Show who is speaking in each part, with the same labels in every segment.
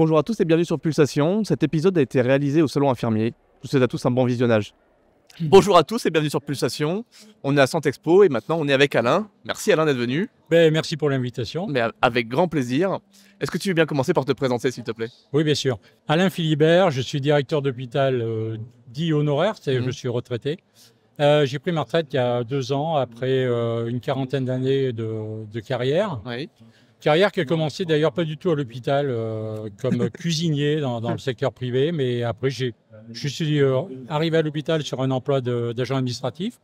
Speaker 1: Bonjour à tous et bienvenue sur Pulsation. Cet épisode a été réalisé au Salon Infirmier. Je vous souhaite à tous un bon visionnage. Bonjour à tous et bienvenue sur Pulsation. On est à Santexpo et maintenant on est avec Alain. Merci Alain d'être venu.
Speaker 2: Merci pour l'invitation.
Speaker 1: Mais avec grand plaisir. Est-ce que tu veux bien commencer par te présenter s'il te plaît?
Speaker 2: Oui, bien sûr. Alain Philibert, je suis directeur d'hôpital dit honoraire, c'est-à-dire je suis retraité. J'ai pris ma retraite il y a 2 ans après une quarantaine d'années de carrière.
Speaker 1: Oui.
Speaker 2: Carrière qui a commencé d'ailleurs pas du tout à l'hôpital comme cuisinier dans le secteur privé, mais après je suis arrivé à l'hôpital sur un emploi d'agent administratif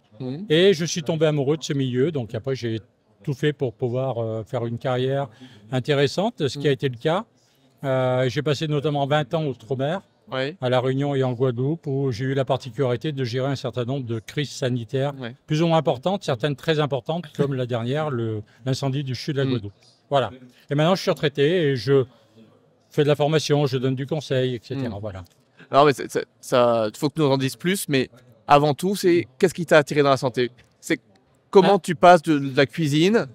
Speaker 2: et je suis tombé amoureux de ce milieu. Donc après j'ai tout fait pour pouvoir faire une carrière intéressante, ce qui a été le cas. J'ai passé notamment 20 ans outre-mer, à La Réunion et en Guadeloupe, où j'ai eu la particularité de gérer un certain nombre de crises sanitaires plus ou moins importantes, certaines très importantes, comme la dernière, l'incendie du CHU de la Guadeloupe. Voilà. Et maintenant, je suis retraité et je fais de la formation, je donne du conseil, etc. Voilà.
Speaker 1: Alors, mais ça, faut que tu nous en dises plus, mais avant tout, c'est qu'est-ce qui t'a attiré dans la santé? C'est comment tu passes de la cuisine,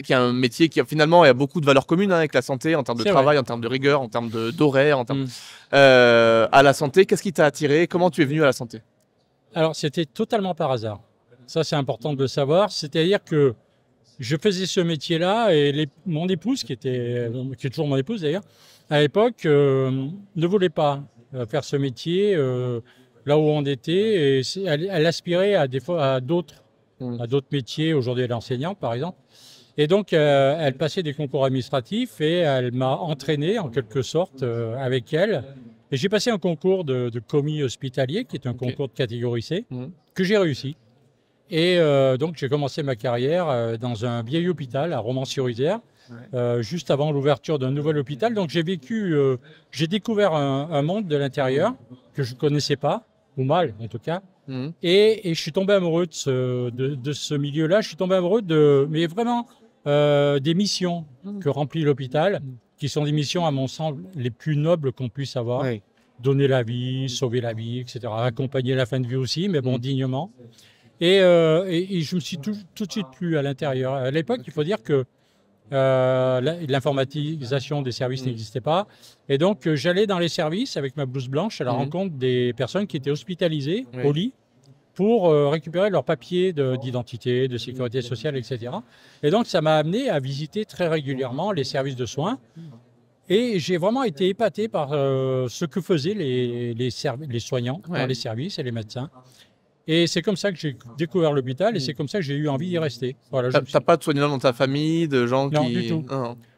Speaker 1: qui est un métier qui finalement a beaucoup de valeurs communes avec la santé, en termes de travail, en termes de rigueur, en termes d'horaire, en termes, à la santé. Qu'est-ce qui t'a attiré? Comment tu es venu à la santé?
Speaker 2: Alors, c'était totalement par hasard. Ça, c'est important de le savoir. C'est-à-dire que je faisais ce métier-là et mon épouse, qui est toujours mon épouse d'ailleurs, à l'époque, ne voulait pas faire ce métier là où on était. Et elle aspirait à d'autres métiers. Aujourd'hui, elle est enseignante, par exemple. Et donc, elle passait des concours administratifs et elle m'a entraîné, en quelque sorte, avec elle. Et j'ai passé un concours de commis hospitalier, qui est un concours de catégorie C, que j'ai réussi. Et donc, j'ai commencé ma carrière dans un vieil hôpital à Romans-sur-Isère, juste avant l'ouverture d'un nouvel hôpital. Donc, j'ai découvert un monde de l'intérieur que je ne connaissais pas, ou mal en tout cas. Et je suis tombé amoureux de ce milieu-là. Je suis tombé amoureux mais vraiment, des missions que remplit l'hôpital, qui sont des missions, à mon sens, les plus nobles qu'on puisse avoir. Donner la vie, sauver la vie, etc. Accompagner la fin de vie aussi, mais bon, dignement. Et je me suis tout de suite plu à l'intérieur. À l'époque, il faut dire que l'informatisation des services n'existait pas. Et donc, j'allais dans les services avec ma blouse blanche à la rencontre des personnes qui étaient hospitalisées au lit pour récupérer leurs papiers d'identité, de sécurité sociale, etc. Et donc, ça m'a amené à visiter très régulièrement les services de soins. Et j'ai vraiment été épaté par ce que faisaient les soignants dans les services et les médecins. Et c'est comme ça que j'ai découvert l'hôpital et c'est comme ça que j'ai eu envie d'y rester. Voilà,
Speaker 1: T'as pas de soignants dans ta famille, de gens qui...
Speaker 2: Non, du tout.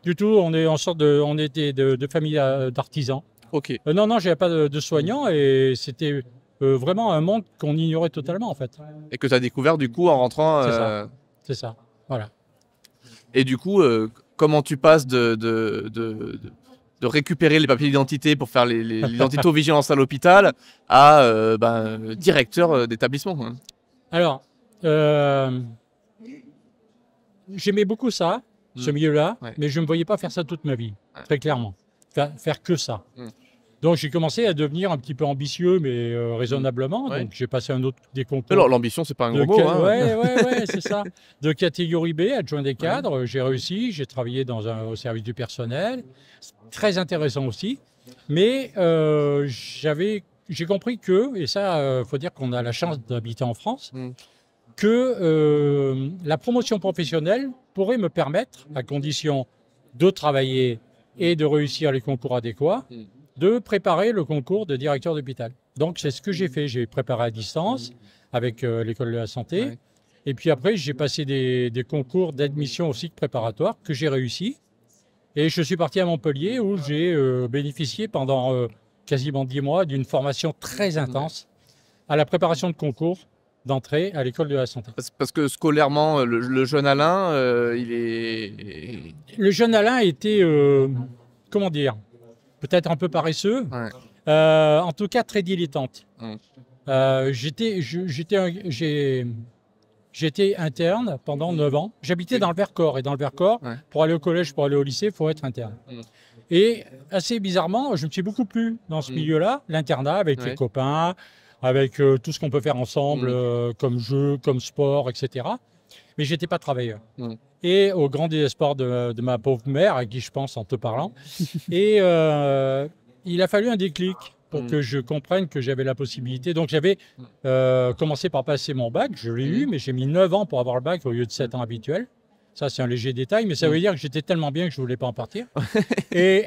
Speaker 2: Du tout, on était de famille d'artisans.
Speaker 1: Ok.
Speaker 2: Non, j'avais pas de soignants et c'était vraiment un monde qu'on ignorait totalement en fait.
Speaker 1: Et que tu as découvert du coup en rentrant...
Speaker 2: C'est ça, voilà.
Speaker 1: Et du coup, comment tu passes de récupérer les papiers d'identité pour faire l'identito-vigilance à l'hôpital à directeur d'établissement?
Speaker 2: Alors, j'aimais beaucoup ça, ce milieu-là, mais je ne me voyais pas faire ça toute ma vie, très clairement. Faire que ça. Donc, j'ai commencé à devenir un petit peu ambitieux, mais raisonnablement. Donc, j'ai passé un autre des concours.
Speaker 1: Alors, l'ambition, c'est pas un gros mot.
Speaker 2: Ouais, c'est ça. De catégorie B, adjoint des cadres, j'ai réussi. J'ai travaillé au service du personnel. Très intéressant aussi. Mais j'ai compris que, et ça, faut dire qu'on a la chance d'habiter en France, que la promotion professionnelle pourrait me permettre, à condition de travailler et de réussir les concours adéquats, de préparer le concours de directeur d'hôpital. Donc, c'est ce que j'ai fait. J'ai préparé à distance avec l'école de la santé. Et puis après, j'ai passé des concours d'admission au cycle préparatoire que j'ai réussi. Et je suis parti à Montpellier où j'ai bénéficié pendant quasiment 10 mois d'une formation très intense à la préparation de concours d'entrée à l'école de la santé.
Speaker 1: Parce que scolairement, le jeune Alain, il est...
Speaker 2: Le jeune Alain était, comment dire, peut-être un peu paresseux, en tout cas très dilettante. J'étais interne pendant 9 ans. J'habitais dans le Vercors. Et dans le Vercors, pour aller au collège, pour aller au lycée, il faut être interne. Et assez bizarrement, je me suis beaucoup plu dans ce milieu-là, l'internat, avec les copains, avec tout ce qu'on peut faire ensemble, comme jeu, comme sport, etc. mais j'étais pas travailleur.
Speaker 1: Mm.
Speaker 2: Et au grand désespoir de ma pauvre mère, à qui je pense en te parlant. Et il a fallu un déclic pour que je comprenne que j'avais la possibilité. Donc j'avais commencé par passer mon bac, je l'ai eu, mais j'ai mis 9 ans pour avoir le bac au lieu de 7 ans habituels. Ça, c'est un léger détail, mais ça veut dire que j'étais tellement bien que je ne voulais pas en partir. Et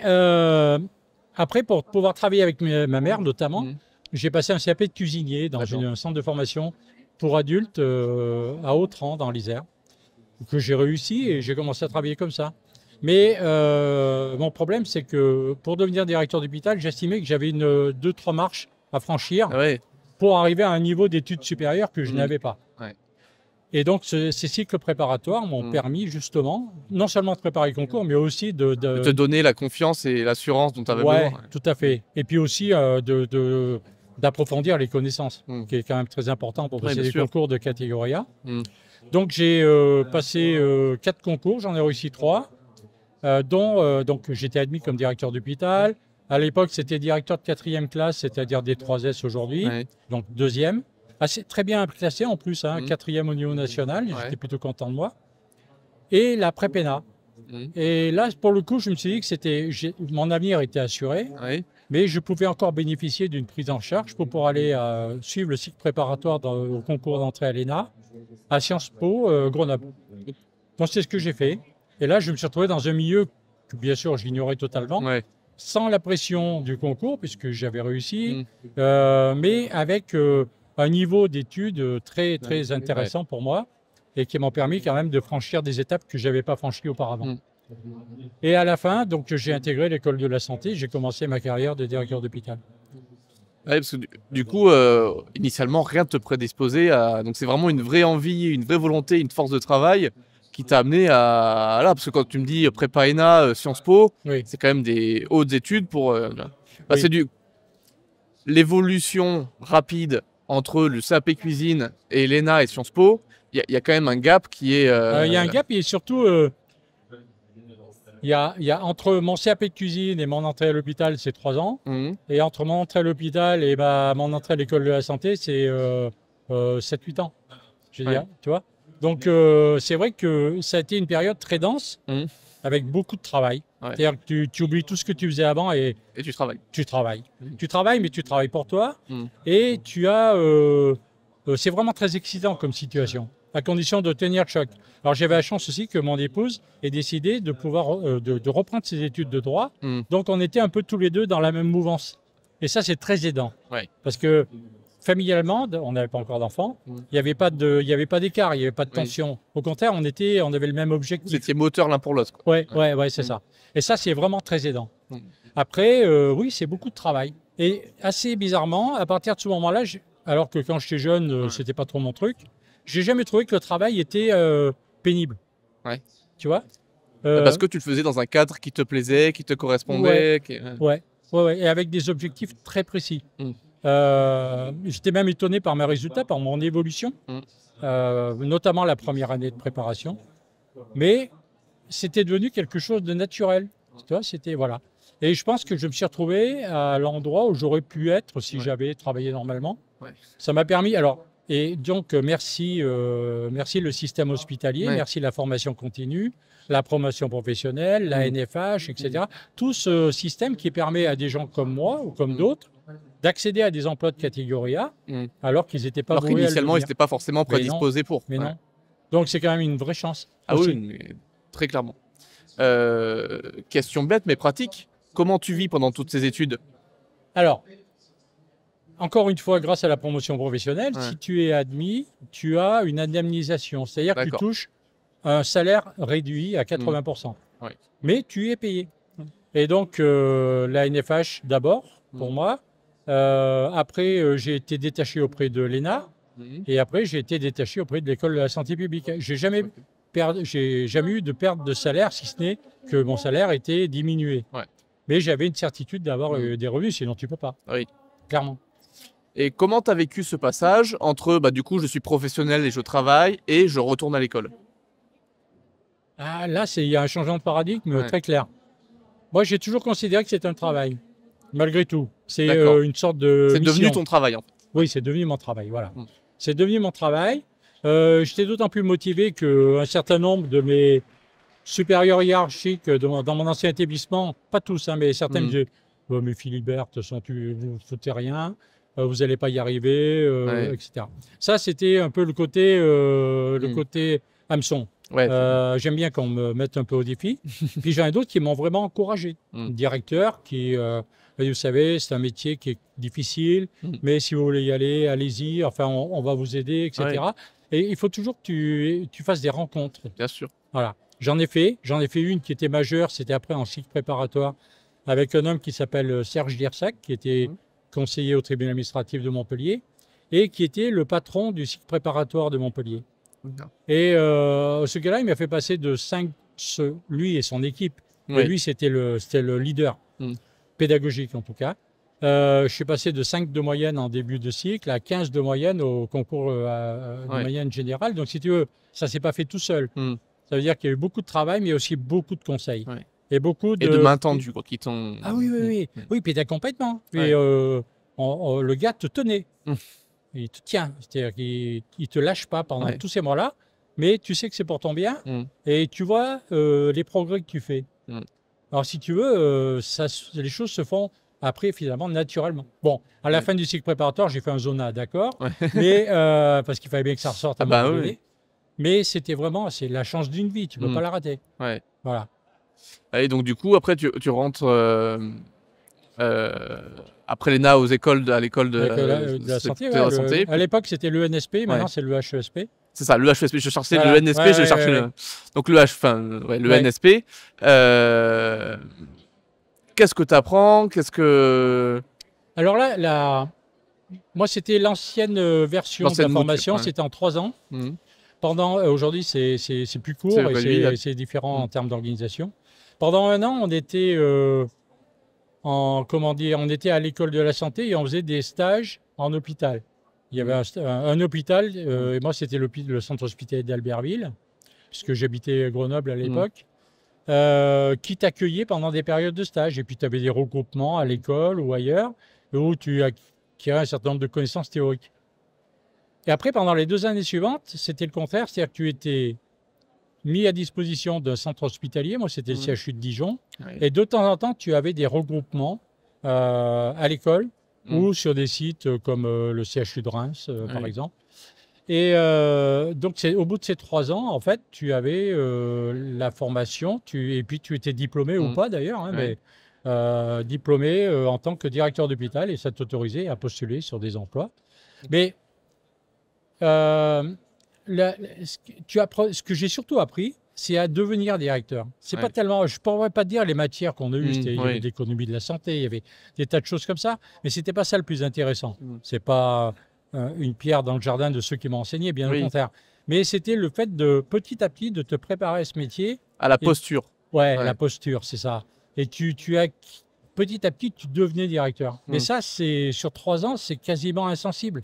Speaker 2: après, pour pouvoir travailler avec ma mère notamment, j'ai passé un CAP de cuisinier dans un centre de formation pour adultes à Autran, dans l'Isère, que j'ai réussi et j'ai commencé à travailler comme ça. Mais mon problème, c'est que pour devenir directeur d'hôpital, j'estimais que j'avais 2-3 marches à franchir pour arriver à un niveau d'études supérieures que je n'avais pas.
Speaker 1: Ouais.
Speaker 2: Et donc, ces cycles préparatoires m'ont permis justement, non seulement de préparer le concours, mais aussi de
Speaker 1: te donner la confiance et l'assurance dont tu avais
Speaker 2: ouais,
Speaker 1: besoin.
Speaker 2: tout à fait. Et puis aussi d'approfondir les connaissances, qui est quand même très important pour passer des concours de catégorie A. Donc, j'ai passé 4 concours, j'en ai réussi 3, dont donc j'étais admis comme directeur d'hôpital. À l'époque, c'était directeur de 4e classe, c'est-à-dire des 3S aujourd'hui, donc 2e. Assez, très bien classé en plus, 4e au niveau national, j'étais plutôt content de moi. Et la prépéna. Et là, pour le coup, je me suis dit que mon avenir était assuré, mais je pouvais encore bénéficier d'une prise en charge pour pouvoir aller suivre le cycle préparatoire au concours d'entrée à l'ENA, à Sciences Po, Grenoble. Donc c'est ce que j'ai fait. Et là, je me suis retrouvé dans un milieu que bien sûr j'ignorais totalement, sans la pression du concours, puisque j'avais réussi, mais avec un niveau d'études très, très intéressant pour moi et qui m'ont permis quand même de franchir des étapes que je n'avais pas franchies auparavant. Et à la fin, donc, j'ai intégré l'école de la santé, j'ai commencé ma carrière de directeur d'hôpital.
Speaker 1: Ouais, parce que du coup, initialement, rien ne te prédisposait à... Donc c'est vraiment une vraie envie, une vraie volonté, une force de travail qui t'a amené à... Là, parce que quand tu me dis prépa ENA, Sciences Po, c'est quand même des hautes études pour... c'est l'évolution rapide entre le CAP cuisine et l'ENA et Sciences Po, il y a quand même un gap qui est...
Speaker 2: Il y a un gap et surtout, il y a entre mon CAP de cuisine et mon entrée à l'hôpital, c'est 3 ans. Et entre mon entrée à l'hôpital et mon entrée à l'école de la santé, c'est 7-8 ans. Je veux dire, tu vois. Donc, c'est vrai que ça a été une période très dense, avec beaucoup de travail. C'est-à-dire que tu oublies tout ce que tu faisais avant et
Speaker 1: tu travailles.
Speaker 2: Tu travailles. Tu travailles, mais tu travailles pour toi. Et tu as... c'est vraiment très excitant comme situation, à condition de tenir le choc. Alors, j'avais la chance aussi que mon épouse ait décidé de pouvoir de reprendre ses études de droit. Donc, on était un peu tous les deux dans la même mouvance. Et ça, c'est très aidant. Parce que familialement, on n'avait pas encore d'enfants, il n'y avait pas d'écart, il n'y avait pas de tension. Au contraire, on avait le même objectif.
Speaker 1: Vous étiez moteur l'un pour l'autre.
Speaker 2: Ouais, c'est ça. Et ça, c'est vraiment très aidant. Après, oui, c'est beaucoup de travail. Et assez bizarrement, à partir de ce moment-là, alors que quand j'étais jeune, c'était pas trop mon truc, j'ai jamais trouvé que le travail était pénible. Tu vois
Speaker 1: parce que tu le faisais dans un cadre qui te plaisait, qui te correspondait.
Speaker 2: Ouais, et avec des objectifs très précis. J'étais même étonné par mes résultats, par mon évolution, notamment la première année de préparation. Mais c'était devenu quelque chose de naturel. Tu vois, c'était voilà. Et je pense que je me suis retrouvé à l'endroit où j'aurais pu être si j'avais travaillé normalement. Ça m'a permis. Alors, et donc merci le système hospitalier, merci la formation continue, la promotion professionnelle, la NFH, etc. Tout ce système qui permet à des gens comme moi ou comme d'autres d'accéder à des emplois de catégorie A, alors qu'ils n'étaient pas voués à le devenir.
Speaker 1: Initialement, ils n'étaient pas forcément prédisposés pour.
Speaker 2: Mais non. Donc, c'est quand même une vraie chance.
Speaker 1: Ah aussi. Oui, très clairement. Question bête, mais pratique. Comment tu vis pendant toutes ces études?
Speaker 2: Alors, encore une fois, grâce à la promotion professionnelle, si tu es admis, tu as une indemnisation. C'est-à-dire que tu touches un salaire réduit à 80%. Mais tu es payé. Et donc, la NFH d'abord, pour moi. Après, j'ai été détaché auprès de l'ENA. Et après, j'ai été détaché auprès de l'école de la santé publique. J'ai jamais eu de perte de salaire, si ce n'est que mon salaire était diminué. Mais j'avais une certitude d'avoir des revenus, sinon tu ne peux pas. Clairement.
Speaker 1: Et comment tu as vécu ce passage entre, du coup, je suis professionnel et je travaille, et je retourne à l'école?
Speaker 2: Ah, là, il y a un changement de paradigme très clair. Moi, j'ai toujours considéré que c'était un travail, malgré tout. C'est une sorte de
Speaker 1: C'est devenu ton travail, en fait.
Speaker 2: Oui, c'est devenu mon travail, voilà. C'est devenu mon travail. J'étais d'autant plus motivé qu'un certain nombre de mes supérieurs hiérarchiques dans mon ancien établissement, pas tous, hein, mais certains me disaient oh, mais Philibert, de toute façon, vous ne foutez rien, vous n'allez pas y arriver, etc. Ça, c'était un peu le côté hameçon.
Speaker 1: Ouais.
Speaker 2: J'aime bien qu'on me mette un peu au défi. Puis j'en ai d'autres qui m'ont vraiment encouragé. Directeur qui, vous savez, c'est un métier qui est difficile, mais si vous voulez y aller, allez-y, enfin, on va vous aider, etc. Ouais. Et il faut toujours que tu fasses des rencontres.
Speaker 1: Bien sûr.
Speaker 2: Voilà. J'en ai fait une qui était majeure, c'était après en cycle préparatoire, avec un homme qui s'appelle Serge Liersac, qui était conseiller au tribunal administratif de Montpellier, et qui était le patron du cycle préparatoire de Montpellier. Et ce gars-là, il m'a fait passer de 5, lui et son équipe, et lui c'était le leader pédagogique en tout cas. Je suis passé de 5 de moyenne en début de cycle à 15 de moyenne au concours de moyenne générale. Donc si tu veux, ça ne s'est pas fait tout seul. Ça veut dire qu'il y a eu beaucoup de travail, mais aussi beaucoup de conseils. Et beaucoup de
Speaker 1: main tendue, quoi, qui t'ont...
Speaker 2: Ah oui, puis d'accompagnement. Puis le gars te tenait. Il te tient, c'est-à-dire qu'il ne te lâche pas pendant tous ces mois-là, mais tu sais que c'est pour ton bien et tu vois les progrès que tu fais. Alors, si tu veux, les choses se font après, finalement, naturellement. Bon, à la fin du cycle préparatoire, j'ai fait un zona, d'accord, mais parce qu'il fallait bien que ça ressorte à un moment donné. Mais c'était vraiment, c'est la chance d'une vie, tu ne peux pas la rater. Voilà.
Speaker 1: Et donc, du coup, après, tu rentres... après l'ENA à l'école de
Speaker 2: la santé.
Speaker 1: La santé.
Speaker 2: À l'époque, c'était l'ENSP, maintenant c'est le HESP.
Speaker 1: C'est ça, le HESP. Je cherchais le NSP, je cherchais donc le NSP. Qu'est-ce que tu apprends?
Speaker 2: Alors là, moi, c'était l'ancienne version de la formation, c'était en 3 ans. Aujourd'hui, c'est plus court et c'est différent en termes d'organisation. Pendant 1 an, on était... on était à l'école de la santé et on faisait des stages en hôpital. Il y avait un hôpital, et moi c'était le centre hospitalier d'Albertville, puisque j'habitais Grenoble à l'époque, qui t'accueillait pendant des périodes de stage. Et puis tu avais des regroupements à l'école ou ailleurs, où tu acquirais un certain nombre de connaissances théoriques. Et après, pendant les 2 années suivantes, c'était le contraire, c'est-à-dire que tu étais mis à disposition d'un centre hospitalier, moi c'était le CHU de Dijon, et de temps en temps tu avais des regroupements à l'école ou sur des sites comme le CHU de Reims par exemple. Et donc au bout de ces 3 ans, en fait, tu avais la formation, et puis tu étais diplômé ou pas d'ailleurs, hein, mais diplômé en tant que directeur d'hôpital et ça t'autorisait à postuler sur des emplois. Mais ce que j'ai surtout appris, c'est à devenir directeur. C'est pas tellement, je ne pourrais pas dire les matières qu'on a eues, il y avait l'économie de la santé, il y avait des tas de choses comme ça, mais c'était pas ça le plus intéressant. C'est pas une pierre dans le jardin de ceux qui m'ont enseigné, bien au contraire. Mais c'était le fait de petit à petit de te préparer à ce métier.
Speaker 1: À la posture.
Speaker 2: La posture, c'est ça. Et petit à petit, tu devenais directeur. Mais ça, sur 3 ans, c'est quasiment insensible.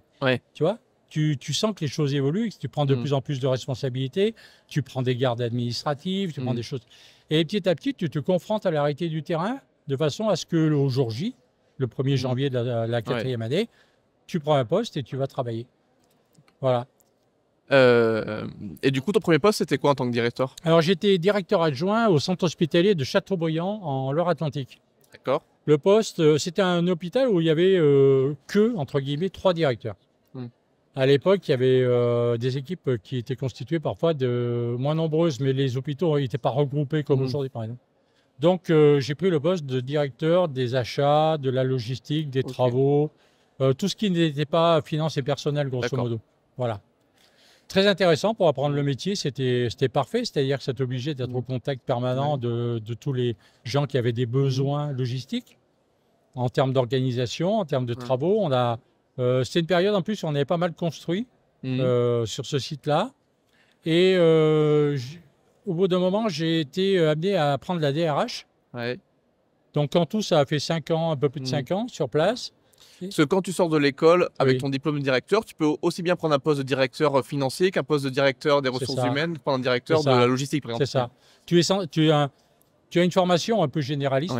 Speaker 2: Tu vois? Tu sens que les choses évoluent, que tu prends de plus en plus de responsabilités, tu prends des gardes administratives, tu prends des choses. Et petit à petit, tu te confrontes à la réalité du terrain de façon à ce que au jour J, le 1er janvier de la 4e année, tu prends un poste et tu vas travailler. Voilà.
Speaker 1: Et du coup, ton premier poste, c'était quoi en tant que directeur?
Speaker 2: Alors, j'étais directeur adjoint au centre hospitalier de Châteaubriand en Loire-Atlantique.
Speaker 1: D'accord.
Speaker 2: Le poste, c'était un hôpital où il y avait entre guillemets, 3 directeurs. À l'époque, il y avait des équipes qui étaient constituées parfois de moins nombreuses, mais les hôpitaux n'étaient pas regroupés comme aujourd'hui, par exemple. Donc, j'ai pris le poste de directeur des achats, de la logistique, des travaux, tout ce qui n'était pas finance et personnel, grosso modo. Voilà. Très intéressant pour apprendre le métier, c'était parfait, c'est-à-dire que ça t'obligeait d'être au contact permanent de tous les gens qui avaient des besoins logistiques, en termes d'organisation, en termes de travaux. C'était une période en plus où on avait pas mal construit sur ce site-là. Et au bout d'un moment, j'ai été amené à apprendre la DRH. Donc en tout, ça a fait 5 ans, un peu plus de 5 ans sur place.
Speaker 1: Parce que quand tu sors de l'école avec ton diplôme de directeur, tu peux aussi bien prendre un poste de directeur financier qu'un poste de directeur des ressources humaines, prendre un directeur de la logistique, par exemple.
Speaker 2: C'est ça. Tu as une formation un peu généraliste.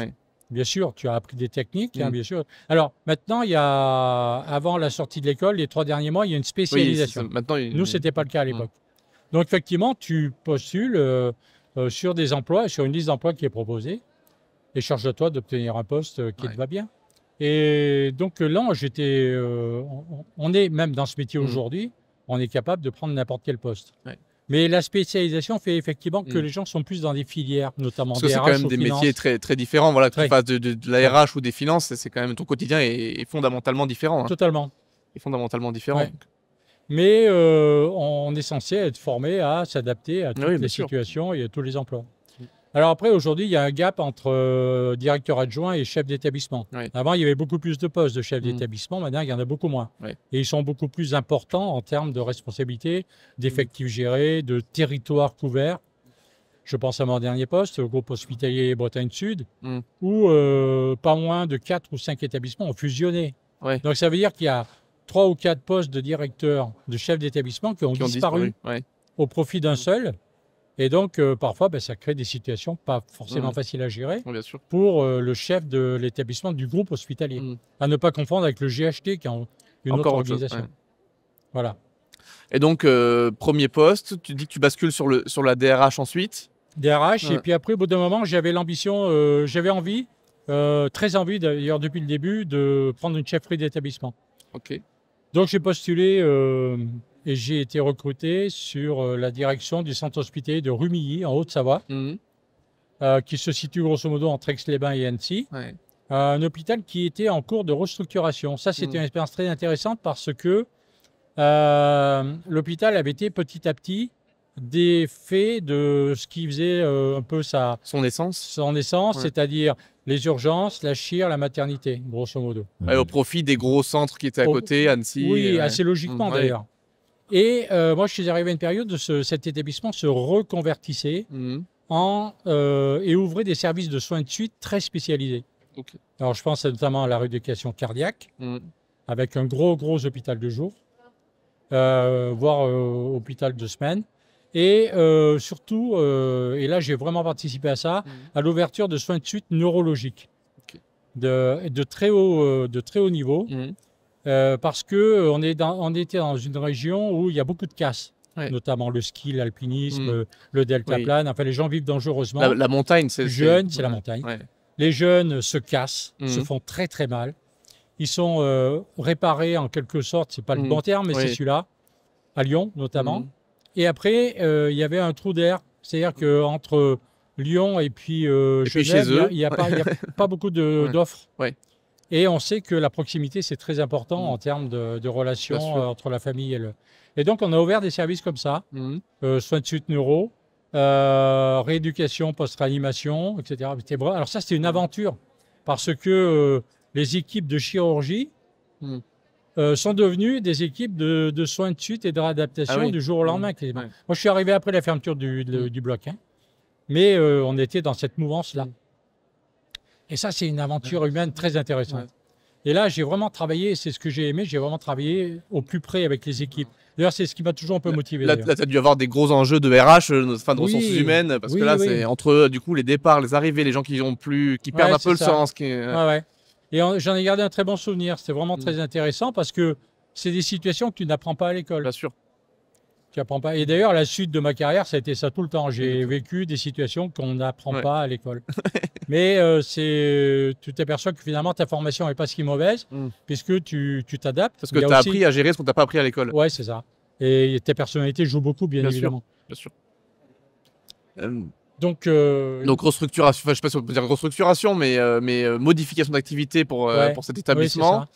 Speaker 2: Bien sûr, tu as appris des techniques, hein,
Speaker 1: Mm.
Speaker 2: bien sûr. Alors, maintenant, il y a, avant la sortie de l'école, les 3 derniers mois, il y a une
Speaker 1: Oui,
Speaker 2: spécialisation.
Speaker 1: maintenant,
Speaker 2: Nous, ce n'était pas le cas à
Speaker 1: Mm.
Speaker 2: l'époque. Donc, effectivement, tu postules sur des emplois, sur une liste d'emplois qui est proposée, et charge-toi d'obtenir un poste qui
Speaker 1: Ouais.
Speaker 2: te va bien. Et donc là, on est même dans ce métier
Speaker 1: Mm.
Speaker 2: aujourd'hui, on est capable de prendre n'importe quel poste.
Speaker 1: Ouais.
Speaker 2: Mais la spécialisation fait effectivement que
Speaker 1: Mm.
Speaker 2: les gens sont plus dans des filières, notamment
Speaker 1: Parce que
Speaker 2: des
Speaker 1: c'est
Speaker 2: RH
Speaker 1: quand même
Speaker 2: ou
Speaker 1: des
Speaker 2: finances.
Speaker 1: métiers très, très différents. Voilà, que tu
Speaker 2: Très.
Speaker 1: fasses de la RH ou des finances, c'est quand même ton quotidien est fondamentalement différent. Hein.
Speaker 2: Totalement.
Speaker 1: Est fondamentalement différent.
Speaker 2: Ouais. Mais on est censé être formé à s'adapter à toutes
Speaker 1: Oui,
Speaker 2: les
Speaker 1: bien sûr.
Speaker 2: situations et à tous les emplois.
Speaker 1: Mm.
Speaker 2: Alors après, aujourd'hui, il y a un gap entre directeur adjoint et chef d'établissement.
Speaker 1: Oui.
Speaker 2: Avant, il y avait beaucoup plus de postes de chef
Speaker 1: Mm.
Speaker 2: d'établissement. Maintenant, il y en a beaucoup moins.
Speaker 1: Oui.
Speaker 2: Et ils sont beaucoup plus importants en termes de responsabilité, d'effectifs gérés, de territoires couverts. Je pense à mon dernier poste, au groupe hospitalier Bretagne Sud,
Speaker 1: Mm.
Speaker 2: où pas moins de 4 ou 5 établissements ont fusionné.
Speaker 1: Ouais.
Speaker 2: Donc ça veut dire qu'il y a 3 ou 4 postes de directeur, de chef d'établissement qui ont
Speaker 1: Qui ont
Speaker 2: disparu
Speaker 1: Ouais.
Speaker 2: au profit d'un seul. Et donc parfois, ça crée des situations pas forcément
Speaker 1: Mm.
Speaker 2: faciles à gérer
Speaker 1: Ouais, bien sûr.
Speaker 2: pour le chef de l'établissement du groupe hospitalier.
Speaker 1: Mm.
Speaker 2: À ne pas confondre avec le GHT qui est une autre
Speaker 1: Encore autre chose.
Speaker 2: organisation.
Speaker 1: Ouais.
Speaker 2: Voilà.
Speaker 1: Et donc, premier poste, tu dis que tu bascules sur la DRH ensuite.
Speaker 2: DRH,
Speaker 1: Ouais.
Speaker 2: et puis après, au bout d'un moment, j'avais l'ambition, j'avais envie, très envie d'ailleurs depuis le début, de prendre une chefferie d'établissement.
Speaker 1: Ok.
Speaker 2: Donc j'ai postulé et j'ai été recruté sur la direction du centre hospitalier de Rumilly, en Haute-Savoie,
Speaker 1: Mhm.
Speaker 2: qui se situe grosso modo entre Aix-les-Bains et Annecy.
Speaker 1: Ouais.
Speaker 2: Un hôpital qui était en cours de restructuration. Ça, c'était
Speaker 1: Mhm.
Speaker 2: une expérience très intéressante parce que l'hôpital avait été petit à petit défait de ce qui faisait un peu
Speaker 1: Son essence.
Speaker 2: son essence,
Speaker 1: Ouais.
Speaker 2: c'est-à-dire les urgences, la chire, la maternité, grosso modo.
Speaker 1: Ouais, au profit des gros centres qui étaient à
Speaker 2: Au-
Speaker 1: côté, Annecy.
Speaker 2: Oui,
Speaker 1: ouais.
Speaker 2: assez logiquement
Speaker 1: Ouais.
Speaker 2: d'ailleurs. Et moi, je suis arrivé à une période où cet établissement se reconvertissait
Speaker 1: Mhm.
Speaker 2: et ouvrait des services de soins de suite très spécialisés.
Speaker 1: Ok.
Speaker 2: Alors, je pense notamment à la rééducation cardiaque,
Speaker 1: Mhm.
Speaker 2: avec un gros hôpital de jour, voire hôpital de semaine. Et surtout, et là j'ai vraiment participé à ça,
Speaker 1: Mhm.
Speaker 2: à l'ouverture de soins de suite neurologiques
Speaker 1: Ok.
Speaker 2: de très haut niveau,
Speaker 1: Mhm.
Speaker 2: parce que on était dans une région où il y a beaucoup de casse,
Speaker 1: Ouais.
Speaker 2: notamment le ski, l'alpinisme,
Speaker 1: Mhm.
Speaker 2: le deltaplane.
Speaker 1: Oui.
Speaker 2: Enfin, les gens vivent dangereusement.
Speaker 1: La montagne, c'est.
Speaker 2: Jeunes, c'est la
Speaker 1: ouais.
Speaker 2: montagne.
Speaker 1: Ouais.
Speaker 2: Les jeunes se cassent, se
Speaker 1: Mhm.
Speaker 2: font très très mal. Ils sont réparés en quelque sorte, c'est pas le
Speaker 1: Mhm.
Speaker 2: bon terme, mais c'est
Speaker 1: Oui.
Speaker 2: celui-là, à Lyon notamment.
Speaker 1: Mhm.
Speaker 2: Et après, il y avait un trou d'air, c'est-à-dire qu'entre Lyon et puis
Speaker 1: puis
Speaker 2: Genève,
Speaker 1: chez eux.
Speaker 2: il n'y a pas beaucoup
Speaker 1: Ouais.
Speaker 2: d'offres.
Speaker 1: Ouais.
Speaker 2: Et on sait que la proximité, c'est très important
Speaker 1: Mhm.
Speaker 2: en termes de
Speaker 1: Bien
Speaker 2: relations
Speaker 1: sûr.
Speaker 2: entre la famille et le... Et donc, on a ouvert des services comme ça,
Speaker 1: Mhm.
Speaker 2: soins de suite neuro, rééducation post-réanimation, etc. Alors ça, c'était une aventure, parce que les équipes de chirurgie
Speaker 1: Mhm.
Speaker 2: sont devenues des équipes de soins de suite et de réadaptation
Speaker 1: Ah oui.
Speaker 2: du jour au lendemain. Quasiment.
Speaker 1: Ouais.
Speaker 2: Moi, je suis arrivé après la fermeture du bloc, hein. Mais on était dans cette mouvance-là.
Speaker 1: Mhm.
Speaker 2: Et ça, c'est une aventure humaine très intéressante.
Speaker 1: Ouais.
Speaker 2: Et là, j'ai vraiment travaillé, c'est ce que j'ai aimé, j'ai vraiment travaillé au plus près avec les équipes. D'ailleurs, c'est ce qui m'a toujours un peu motivé.
Speaker 1: Là,
Speaker 2: d'ailleurs.
Speaker 1: tu as dû avoir des gros enjeux de RH, enfin de
Speaker 2: Oui.
Speaker 1: ressources humaines, parce
Speaker 2: Oui,
Speaker 1: que là,
Speaker 2: oui.
Speaker 1: c'est entre du coup les départs, les arrivées, les gens qui perdent
Speaker 2: Ouais,
Speaker 1: un peu le
Speaker 2: c'est ça.
Speaker 1: sens.
Speaker 2: Ouais, ouais. Et j'en ai gardé un très bon souvenir. C'était vraiment très intéressant parce que c'est des situations que tu n'apprends pas à l'école.
Speaker 1: Bien sûr.
Speaker 2: Tu apprends pas. Et d'ailleurs, la suite de ma carrière, ça a été ça tout le temps. J'ai vécu des situations qu'on n'apprend
Speaker 1: Ouais.
Speaker 2: pas à l'école. Mais tu t'aperçois que finalement, ta formation n'est pas si mauvaise,
Speaker 1: Mm.
Speaker 2: puisque tu t'adaptes.
Speaker 1: Parce que
Speaker 2: Il y
Speaker 1: tu
Speaker 2: a
Speaker 1: as
Speaker 2: aussi-
Speaker 1: appris à gérer ce qu'on t'a pas appris à l'école.
Speaker 2: Ouais, c'est ça. Et ta personnalité joue beaucoup, bien
Speaker 1: Bien sûr.
Speaker 2: évidemment.
Speaker 1: Bien sûr.
Speaker 2: Donc,
Speaker 1: Donc restructuration, enfin, je sais pas si on peut dire restructuration, mais modification d'activité pour cet
Speaker 2: oui, c'est
Speaker 1: établissement.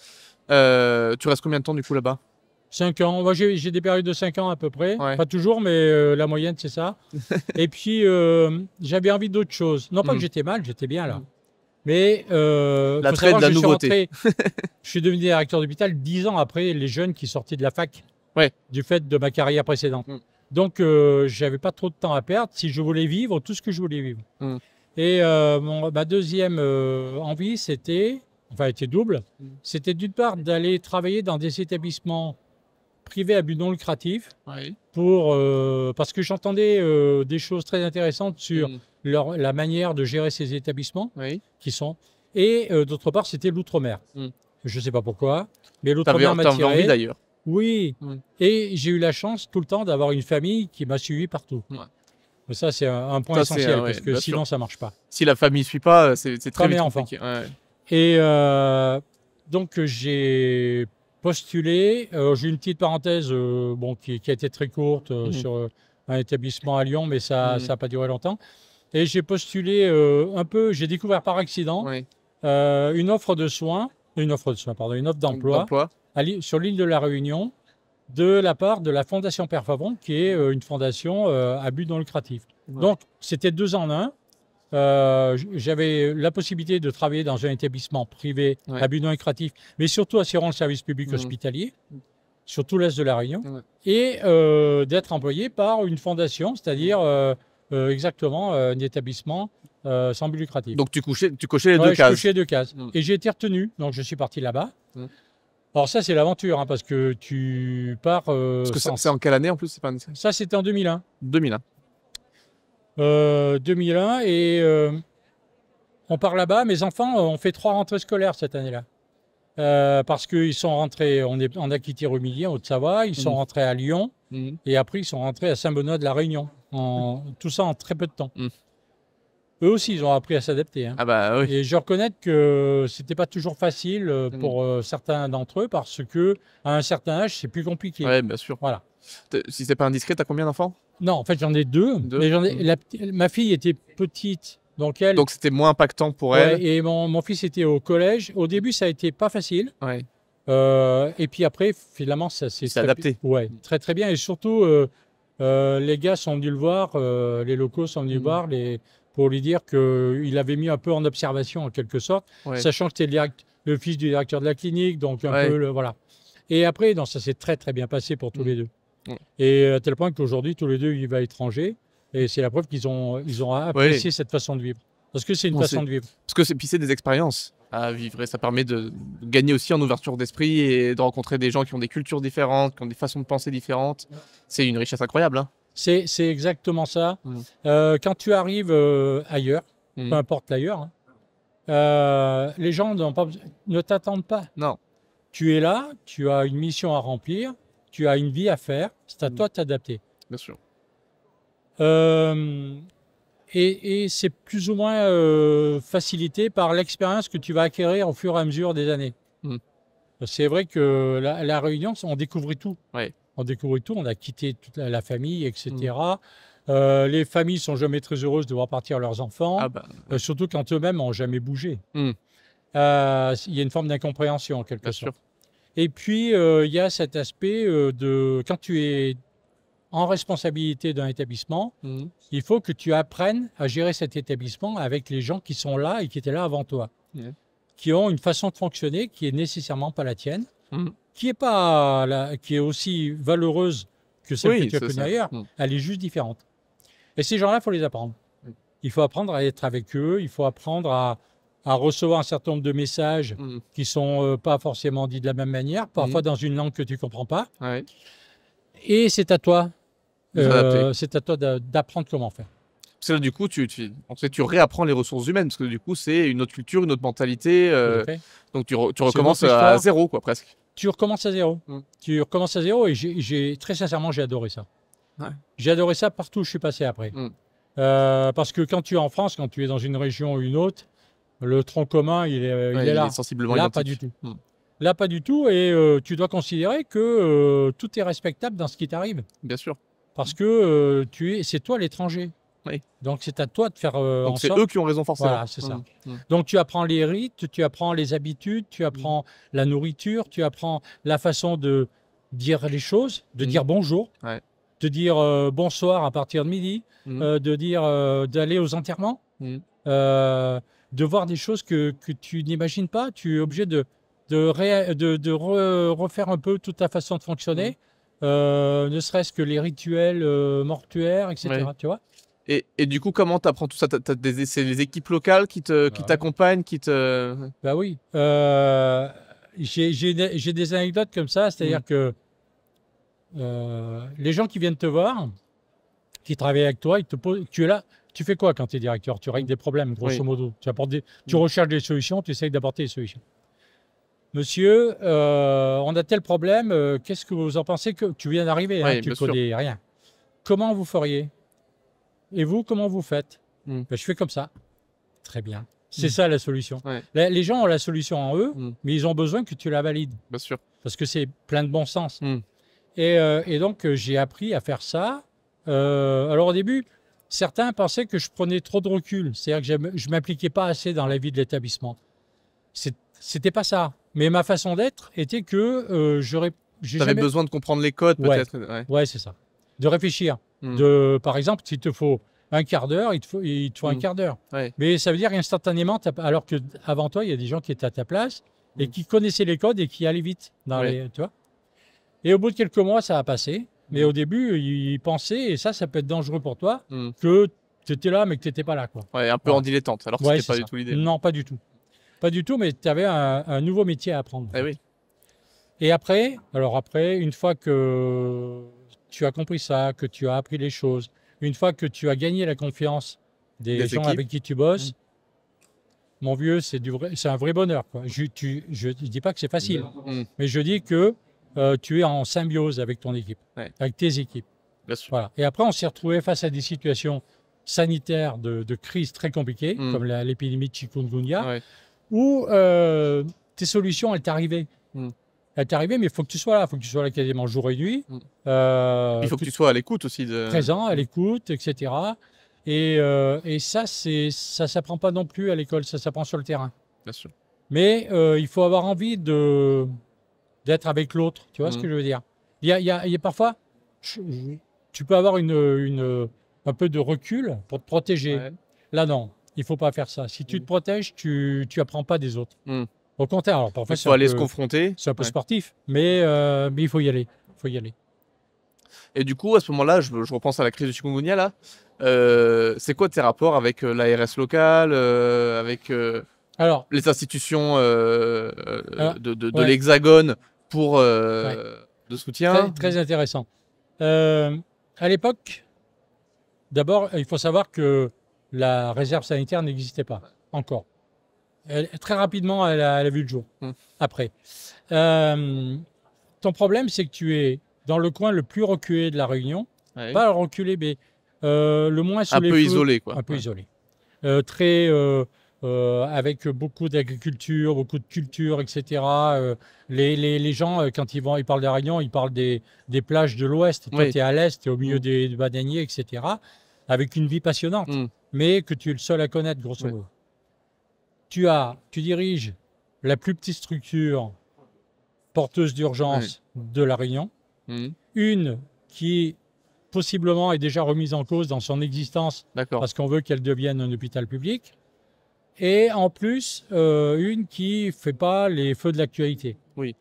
Speaker 2: ça.
Speaker 1: Tu restes combien de temps du coup là-bas?
Speaker 2: 5 ans. Moi, j'ai des périodes de 5 ans à peu près.
Speaker 1: Ouais.
Speaker 2: Pas toujours, mais la moyenne, c'est ça. Et puis, j'avais envie d'autre chose. Non pas que j'étais mal, j'étais bien là. Mais
Speaker 1: L'attrait
Speaker 2: faut savoir
Speaker 1: de la
Speaker 2: que
Speaker 1: nouveauté.
Speaker 2: je suis devenu directeur d'hôpital 10 ans après les jeunes qui sortaient de la fac,
Speaker 1: Ouais.
Speaker 2: du fait de ma carrière précédente.
Speaker 1: Mm.
Speaker 2: Donc, j'avais pas trop de temps à perdre si je voulais vivre tout ce que je voulais vivre.
Speaker 1: Mm.
Speaker 2: Et ma deuxième envie, était double. C'était d'une part d'aller travailler dans des établissements privés à but non lucratif,
Speaker 1: Ouais.
Speaker 2: parce que j'entendais des choses très intéressantes sur
Speaker 1: Mm.
Speaker 2: la manière de gérer ces établissements
Speaker 1: Oui.
Speaker 2: qui sont. Et d'autre part, c'était l'outre-mer. Je ne sais pas pourquoi, mais l'outre-mer m'a
Speaker 1: T'avais envie
Speaker 2: attiré.
Speaker 1: d'ailleurs.
Speaker 2: Oui, et j'ai eu la chance tout le temps d'avoir une famille qui m'a suivi partout.
Speaker 1: Ouais.
Speaker 2: Mais ça, c'est un point
Speaker 1: Ça,
Speaker 2: essentiel,
Speaker 1: ouais,
Speaker 2: parce que
Speaker 1: bien
Speaker 2: sinon,
Speaker 1: sûr.
Speaker 2: ça ne marche pas.
Speaker 1: Si la famille suit pas, c'est très
Speaker 2: Comme
Speaker 1: vite
Speaker 2: les enfants.
Speaker 1: compliqué. Ouais.
Speaker 2: Et donc, j'ai postulé. J'ai une petite parenthèse bon, qui a été très courte sur un établissement à Lyon, mais ça n'a pas duré longtemps. Et j'ai postulé un peu, j'ai découvert par accident
Speaker 1: Ouais.
Speaker 2: une offre d'emploi sur l'île de la Réunion de la part de la Fondation Père Favron, qui est une fondation à but non lucratif.
Speaker 1: Ouais.
Speaker 2: Donc, c'était 2 en 1. J'avais la possibilité de travailler dans un établissement privé à but non lucratif, mais surtout assurant le service public hospitalier sur tout l'est de la Réunion, et d'être employé par une fondation, c'est-à-dire exactement un établissement sans but lucratif.
Speaker 1: Donc tu cochais les deux cases.
Speaker 2: Je cochais 2 cases. Et j'ai été retenu, donc je suis parti là-bas. Alors ça, c'est l'aventure, hein, parce que tu pars...
Speaker 1: parce que c'est en quelle année en plus, c'est pas indiscret?
Speaker 2: Ça, c'était en 2001.
Speaker 1: 2001.
Speaker 2: 2001, et on part là-bas. Mes enfants ont fait 3 rentrées scolaires cette année-là. Parce qu'ils sont rentrés, on a quitté Rumilly, en Haute-Savoie, ils sont rentrés à Lyon, et après ils sont rentrés à Saint-Benoît de la Réunion. Tout ça en très peu de temps. Eux aussi, ils ont appris à s'adapter. Hein.
Speaker 1: Ah bah oui.
Speaker 2: Et je reconnais que c'était pas toujours facile pour certains d'entre eux, parce que à un certain âge, c'est plus compliqué.
Speaker 1: Ouais, bien sûr.
Speaker 2: Voilà.
Speaker 1: Si c'est pas indiscret, t'as combien d'enfants?
Speaker 2: Non, en fait, j'en ai 2. Mais ma fille était petite, donc
Speaker 1: c'était moins impactant pour elle.
Speaker 2: Et mon fils était au collège. Au début, ça a été pas facile.
Speaker 1: Ouais.
Speaker 2: Et puis après, finalement, ça s'est
Speaker 1: adapté.
Speaker 2: Ouais, très très bien. Et surtout, les gars sont venus le voir, les locaux sont venus le voir, pour lui dire qu'il avait mis un peu en observation en quelque sorte, sachant que c'était le fils du directeur de la clinique, donc un peu voilà. Et après, non, ça s'est très très bien passé pour tous les deux. Et à tel point qu'aujourd'hui, tous les deux, ils vivent à l'étranger, et c'est la preuve qu'ils ont apprécié cette façon de vivre. Parce que c'est une façon de vivre.
Speaker 1: Parce que c'est des expériences à vivre, et ça permet de gagner aussi en ouverture d'esprit et de rencontrer des gens qui ont des cultures différentes, qui ont des façons de penser différentes. C'est une richesse incroyable. Hein.
Speaker 2: C'est exactement ça. Quand tu arrives ailleurs, peu importe l'ailleurs, les gens ne t'attendent pas.
Speaker 1: Non.
Speaker 2: Tu es là, tu as une mission à remplir, tu as une vie à faire, c'est à toi de t'adapter.
Speaker 1: Bien sûr.
Speaker 2: Et c'est plus ou moins facilité par l'expérience que tu vas acquérir au fur et à mesure des années. C'est vrai que la Réunion, on découvre tout.
Speaker 1: Ouais.
Speaker 2: On découvre tout, on a quitté toute la famille, etc. Les familles sont jamais très heureuses de voir partir leurs enfants, surtout quand eux-mêmes n'ont jamais bougé. Il y a une forme d'incompréhension en quelque sorte. Sûr. Et puis, il y a cet aspect de quand tu es en responsabilité d'un établissement, il faut que tu apprennes à gérer cet établissement avec les gens qui sont là et qui étaient là avant toi, qui ont une façon de fonctionner qui est nécessairement pas la tienne, qui est aussi valeureuse que celle que tu as connue ailleurs. Elle est juste différente. Et ces gens-là, il faut les apprendre. Il faut apprendre à être avec eux, il faut apprendre à recevoir un certain nombre de messages qui ne sont pas forcément dits de la même manière, parfois dans une langue que tu ne comprends pas. Et c'est à toi. C'est à toi d'apprendre comment faire.
Speaker 1: Parce que là, du coup, tu réapprends les ressources humaines, parce que du coup, c'est une autre culture, une autre mentalité. Donc, tu recommences à zéro, quoi, presque.
Speaker 2: Tu recommences à zéro. Tu recommences à zéro, et très sincèrement, j'ai adoré ça. J'ai adoré ça partout où je suis passé après. Parce que quand tu es en France, quand tu es dans une région ou une autre, le tronc commun, il est là.
Speaker 1: Il est sensiblement
Speaker 2: là,
Speaker 1: identique.
Speaker 2: pas du tout. Là, pas du tout. Et tu dois considérer que tout est respectable dans ce qui t'arrive.
Speaker 1: Bien sûr.
Speaker 2: Parce que c'est toi l'étranger.
Speaker 1: Oui.
Speaker 2: Donc, c'est à toi de faire
Speaker 1: donc, c'est eux qui ont raison forcément.
Speaker 2: Voilà, c'est ça. Donc, tu apprends les rites, tu apprends les habitudes, tu apprends la nourriture, tu apprends la façon de dire les choses, de dire bonjour, de dire bonsoir à partir de midi, de dire d'aller aux enterrements, de voir des choses que tu n'imagines pas. Tu es obligé de refaire un peu toute ta façon de fonctionner, ne serait-ce que les rituels mortuaires, etc. Tu vois.
Speaker 1: Et du coup, comment tu apprends tout ça? C'est les équipes locales qui t'accompagnent,
Speaker 2: Bah oui. J'ai des anecdotes comme ça, c'est-à-dire que les gens qui viennent te voir, qui travaillent avec toi, ils te posent, tu es là, Tu fais quoi quand tu es directeur? Tu règles des problèmes, grosso
Speaker 1: Oui.
Speaker 2: modo. Tu recherches des solutions, tu essayes d'apporter des solutions. Monsieur, on a tel problème, qu'est-ce que vous en pensez que tu viens d'arriver, hein,
Speaker 1: Oui,
Speaker 2: tu
Speaker 1: bien sûr.
Speaker 2: connais rien. Comment vous feriez? Et vous, comment vous faites?
Speaker 1: Mm.
Speaker 2: Ben, je fais comme ça. Très bien. C'est
Speaker 1: Mm.
Speaker 2: ça la solution.
Speaker 1: Ouais.
Speaker 2: Les gens ont la solution en eux,
Speaker 1: Mm.
Speaker 2: mais ils ont besoin que tu la valides.
Speaker 1: Bien sûr.
Speaker 2: Parce que c'est plein de bon sens.
Speaker 1: Mm.
Speaker 2: Et donc, j'ai appris à faire ça. Alors, au début, certains pensaient que je prenais trop de recul. C'est-à-dire que je ne m'impliquais pas assez dans la vie de l'établissement. C'était pas ça. Mais ma façon d'être était que
Speaker 1: Tu avais besoin de comprendre les codes,
Speaker 2: Ouais.
Speaker 1: peut-être. Ouais.
Speaker 2: Ouais, c'est ça. De réfléchir.
Speaker 1: Mm.
Speaker 2: Par exemple, s'il te faut un quart d'heure, il te faut un
Speaker 1: Mm.
Speaker 2: quart d'heure.
Speaker 1: Ouais.
Speaker 2: Mais ça veut dire instantanément, alors qu'avant toi, il y a des gens qui étaient à ta place et qui connaissaient les codes et qui allaient vite. Tu vois. Et au bout de quelques mois, ça a passé. Mais au début, ils pensaient, et ça peut être dangereux pour toi,
Speaker 1: Mm.
Speaker 2: que tu étais là, mais que tu n'étais pas là. Quoi.
Speaker 1: Ouais, un peu en dilettante, alors que
Speaker 2: Ouais,
Speaker 1: c'était pas
Speaker 2: c'est
Speaker 1: du
Speaker 2: ça.
Speaker 1: tout l'idée.
Speaker 2: Non, pas du tout. Pas du tout, mais tu avais un nouveau métier à apprendre.
Speaker 1: Eh oui.
Speaker 2: Et après, une fois que tu as compris ça, que tu as appris les choses, une fois que tu as gagné la confiance des gens
Speaker 1: équipes.
Speaker 2: avec qui tu bosses, mon vieux, c'est un vrai bonheur. Quoi. Je ne dis pas que c'est facile,
Speaker 1: Mm.
Speaker 2: mais je dis que tu es en symbiose avec ton équipe,
Speaker 1: Ouais.
Speaker 2: avec tes équipes.
Speaker 1: Bien sûr.
Speaker 2: Voilà. Et après, on s'est retrouvé face à des situations sanitaires de crise très compliquées,
Speaker 1: Mm.
Speaker 2: comme l'épidémie de chikungunya,
Speaker 1: Ouais.
Speaker 2: où tes solutions, elles t'arrivaient.
Speaker 1: Mm.
Speaker 2: Elles t'arrivaient, mais il faut que tu sois là. Il faut que tu sois là quasiment jour et nuit.
Speaker 1: Mm. Il faut que tu sois à l'écoute aussi.
Speaker 2: Présent, à l'écoute, etc. Et ça, ça s'apprend pas non plus à l'école, ça s'apprend sur le terrain.
Speaker 1: Bien sûr.
Speaker 2: Mais il faut avoir envie d'être avec l'autre. Tu vois ce que je veux dire? Il y a parfois, tu peux avoir un peu de recul pour te protéger.
Speaker 1: Ouais.
Speaker 2: Là, non, il faut pas faire ça. Si tu te protèges, tu apprends pas des autres.
Speaker 1: Mm.
Speaker 2: Au contraire, alors parfois,
Speaker 1: Il faut aller se confronter.
Speaker 2: c'est un peu
Speaker 1: Ouais.
Speaker 2: sportif, mais il faut y aller. Il faut y aller.
Speaker 1: Et du coup, à ce moment-là, je repense à la crise du chikungunya, là. C'est quoi tes rapports avec l'ARS locale, avec
Speaker 2: Alors,
Speaker 1: les institutions de
Speaker 2: ouais.
Speaker 1: l'Hexagone pour de soutien?
Speaker 2: Très intéressant. À l'époque, d'abord, il faut savoir que la réserve sanitaire n'existait pas encore. Très rapidement, elle a vu le jour. Après. Ton problème, c'est que tu es dans le coin le plus reculé de la Réunion.
Speaker 1: Ouais.
Speaker 2: Pas reculé, mais le moins sous
Speaker 1: Un
Speaker 2: les
Speaker 1: peu
Speaker 2: feux.
Speaker 1: isolé, quoi.
Speaker 2: Un peu
Speaker 1: Ouais.
Speaker 2: isolé. Avec beaucoup d'agriculture, beaucoup de culture, etc. Les gens, quand ils parlent de la Réunion, ils parlent des plages de l'Ouest. Toi,
Speaker 1: Oui.
Speaker 2: tu es à l'Est, tu es au milieu des bananiers, etc. Avec une vie passionnante,
Speaker 1: Mm.
Speaker 2: mais que tu es le seul à connaître, grosso
Speaker 1: Ouais.
Speaker 2: modo. Tu diriges la plus petite structure porteuse d'urgence de la Réunion,
Speaker 1: Mm.
Speaker 2: une qui possiblement est déjà remise en cause dans son existence
Speaker 1: D'accord.
Speaker 2: parce qu'on veut qu'elle devienne un hôpital public, et en plus, une qui ne fait pas les feux de l'actualité.
Speaker 1: Oui.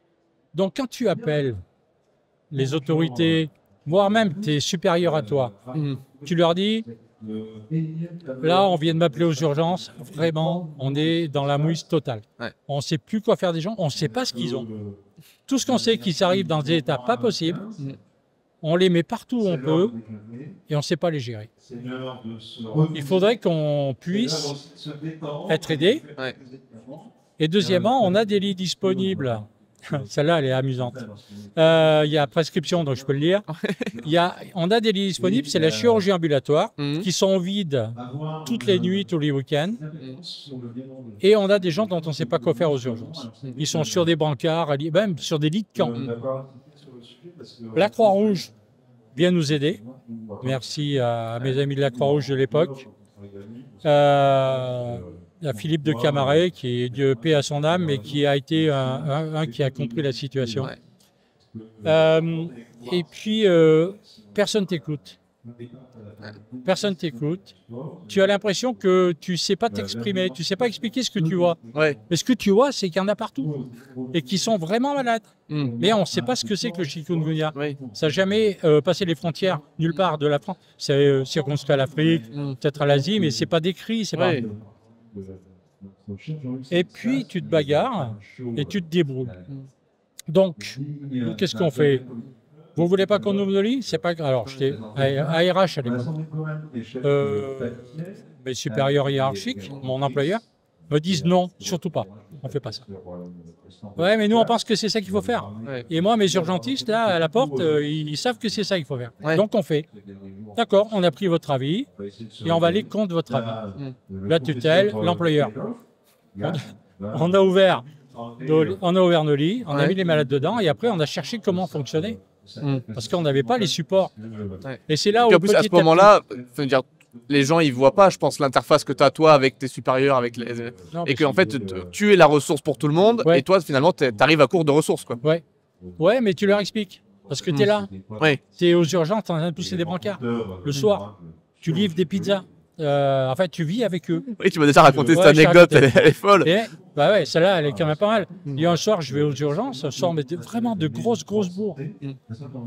Speaker 2: Donc, quand tu appelles les autorités, voire même tes supérieurs à toi,
Speaker 1: Mm.
Speaker 2: tu leur dis, là, on vient de m'appeler aux urgences, vraiment, on est dans la mouise totale.
Speaker 1: Ouais.
Speaker 2: On ne sait plus quoi faire des gens, on ne sait pas ce qu'ils ont. Tout ce qu'on sait, qu'ils arrivent dans des états pas possibles, on les met partout où on peut, et on ne sait pas les gérer. Il faudrait qu'on puisse être aidé.
Speaker 1: Ouais.
Speaker 2: Et deuxièmement, on a des lits disponibles. Celle-là, elle est amusante. Il y a prescription, donc je peux le lire. On a des lits disponibles, c'est la chirurgie ambulatoire,
Speaker 1: Mhm.
Speaker 2: qui sont vides toutes les nuits, tous les week-ends. Et on a des gens dont on ne sait pas quoi faire aux urgences. Ils sont sur des brancards, même sur des lits de camp. La Croix-Rouge vient nous aider. Merci à mes amis de la Croix-Rouge de l'époque. À Philippe de Camaret, qui est Dieu paix à son âme, mais qui a été un qui a compris la situation.
Speaker 1: Ouais.
Speaker 2: Et puis, personne t'écoute. Personne t'écoute. Tu as l'impression que tu ne sais pas t'exprimer, tu ne sais pas expliquer ce que tu vois.
Speaker 1: Ouais.
Speaker 2: Mais ce que tu vois, c'est qu'il y en a partout et qui sont vraiment malades.
Speaker 1: Mm.
Speaker 2: Mais on ne sait pas ce que c'est que le chikungunya.
Speaker 1: Oui.
Speaker 2: Ça n'a jamais passé les frontières nulle part de la France. C'est circonscrit à l'Afrique,
Speaker 1: Mm.
Speaker 2: peut-être à l'Asie, mais c'est pas décrit. C'est pas...
Speaker 1: Ouais.
Speaker 2: Et puis tu te bagarres et tu te débrouilles. Donc, qu'est-ce qu'on fait? Vous voulez pas qu'on ouvre nos lits? C'est pas grave. Alors, j'étais à RH à l'époque. Mes supérieurs hiérarchiques, mon employeur, me disent non, surtout pas. On fait pas ça. Ouais, mais nous, on pense que c'est ça qu'il faut faire.
Speaker 1: Ouais.
Speaker 2: Et moi, mes urgentistes, là, à la porte, ils savent que c'est ça qu'il faut faire.
Speaker 1: Ouais.
Speaker 2: Donc, on fait. D'accord, on a pris votre avis et on va aller contre votre avis. La tutelle, l'employeur. On a ouvert nos lits, on a mis les malades dedans et après, on a cherché comment fonctionner. Parce qu'on n'avait pas les supports.
Speaker 1: Ouais.
Speaker 2: Et c'est là où.
Speaker 1: Puis en plus, à ce moment-là, les gens, ils voient pas, je pense, l'interface que tu as, toi, avec tes supérieurs, avec les...
Speaker 2: Non,
Speaker 1: et qu'en fait, tu es la ressource pour tout le monde,
Speaker 2: Ouais.
Speaker 1: et toi, finalement, tu arrives à court de ressources, quoi.
Speaker 2: Ouais. Ouais, mais tu leur expliques. Parce que tu es là.
Speaker 1: Ouais.
Speaker 2: Tu es aux urgences, tu es en train de pousser des brancards. Le soir, tu livres des pizzas. En fait, tu vis avec eux.
Speaker 1: Oui, tu m'as déjà raconté cette
Speaker 2: Ouais, j'ai
Speaker 1: anecdote,
Speaker 2: raconté.
Speaker 1: elle est folle.
Speaker 2: Et, bah ouais, celle-là, elle est quand même pas mal. Il y a un soir, je vais aux urgences, un soir, mais vraiment de grosses bourres.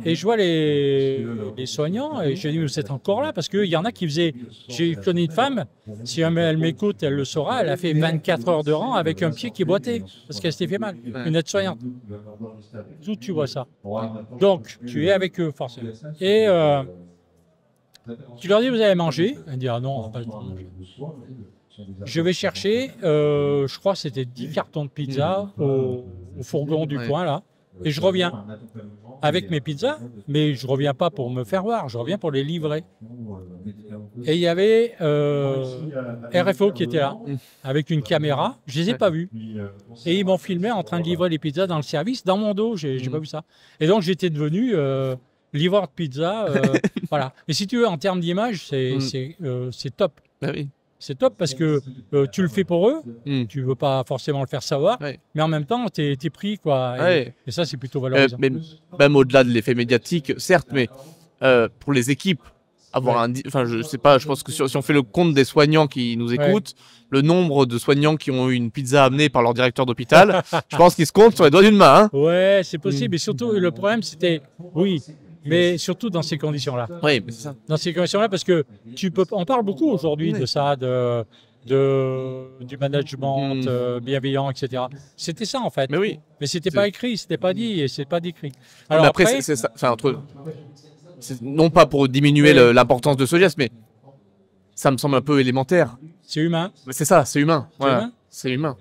Speaker 2: Et je vois les soignants, et je dis, vous êtes encore là? Parce qu'il y en a qui faisaient. J'ai connu une femme, si elle m'écoute, elle le saura, elle a fait 24 heures de rang avec un pied qui boitait, parce qu'elle s'était fait mal. Une aide-soignante. D'où tu vois ça? Donc, tu es avec eux, forcément. Et tu leur dis, vous avez mangé? Elle dit, ah non, on n'a pas le temps de manger. Je vais chercher, je crois que c'était 10 cartons de pizza au fourgon du coin, là. Et je reviens avec mes pizzas, mais je ne reviens pas pour me faire voir, je reviens pour les livrer. Et il y avait RFO qui était là, avec une caméra, je ne les ai pas vus. Et ils m'ont filmé en train de livrer les pizzas dans le service, dans mon dos, je n'ai pas vu ça. Et donc j'étais devenu livreur de pizza, voilà. Mais si tu veux, en termes d'image, c'est top.
Speaker 1: Bah oui.
Speaker 2: C'est top parce que tu le fais pour eux, tu ne veux pas forcément le faire savoir, mais en même temps, tu es pris, quoi. Et ça, c'est plutôt valorisant.
Speaker 1: Mais même au-delà de l'effet médiatique, certes, mais pour les équipes, avoir enfin, je sais pas, je pense que si on fait le compte des soignants qui nous écoutent, le nombre de soignants qui ont eu une pizza amenée par leur directeur d'hôpital, je pense qu'ils se comptent sur les doigts d'une main. Hein.
Speaker 2: Ouais, c'est possible. Et surtout, le problème, c'était, oui, mais surtout dans ces conditions-là.
Speaker 1: Oui, mais c'est ça.
Speaker 2: Dans ces conditions-là, parce que on parle beaucoup aujourd'hui de ça, du management bienveillant, etc. C'était ça, en fait.
Speaker 1: Mais oui.
Speaker 2: Mais c'était pas écrit, c'était pas dit, et c'est pas décrit.
Speaker 1: Alors après, c'est ça. Enfin, non pas pour diminuer l'importance de ce geste, mais ça me semble un peu élémentaire.
Speaker 2: C'est humain.
Speaker 1: C'est ça, c'est humain. Voilà. C'est humain.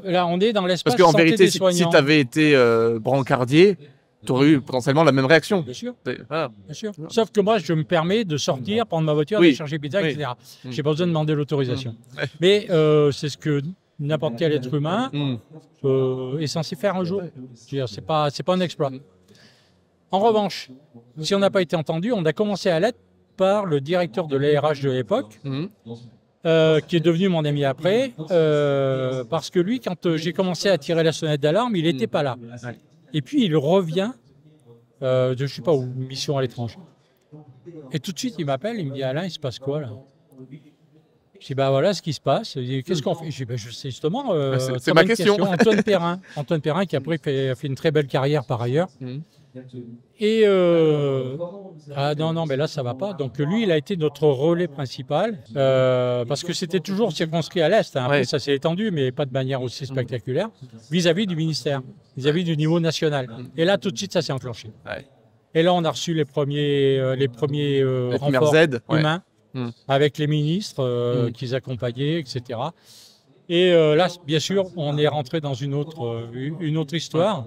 Speaker 2: Là, on est dans l'espace
Speaker 1: Parce qu'en
Speaker 2: santé
Speaker 1: vérité,
Speaker 2: des soignants.
Speaker 1: si tu avais été brancardier, tu aurais eu potentiellement la même réaction.
Speaker 2: Bien sûr.
Speaker 1: Voilà.
Speaker 2: Bien sûr. Sauf que moi, je me permets de sortir, prendre ma voiture, aller chercher pizza, etc. J'ai pas besoin de demander l'autorisation. Mais c'est ce que n'importe quel être humain est censé faire un jour. C'est pas un exploit. En revanche, si on n'a pas été entendu, on a commencé à l'être par le directeur de l'ARH de l'époque, qui est devenu mon ami après, parce que lui, quand j'ai commencé à tirer la sonnette d'alarme, il n'était pas là. Et puis il revient de, je ne sais pas où, mission à l'étranger. Et tout de suite, il m'appelle, il me dit, Alain, il se passe quoi là? Je dis, bah voilà ce qui se passe. Il dit, qu'est-ce qu'on fait? Je dis, bah, je sais justement.
Speaker 1: C'est ma question.
Speaker 2: Antoine Perrin, qui après fait une très belle carrière par ailleurs. Et ah non, mais là ça va pas. Donc lui, il a été notre relais principal parce que c'était toujours circonscrit à l'Est. Hein. Après, ça s'est étendu, mais pas de manière aussi spectaculaire, vis-à-vis du ministère, vis-à-vis du niveau national. Et là, tout de suite, ça s'est enclenché. Et là, on a reçu les premiers renforts humains avec les ministres qu'ils accompagnaient, etc. Et là, bien sûr, on est rentré dans une autre histoire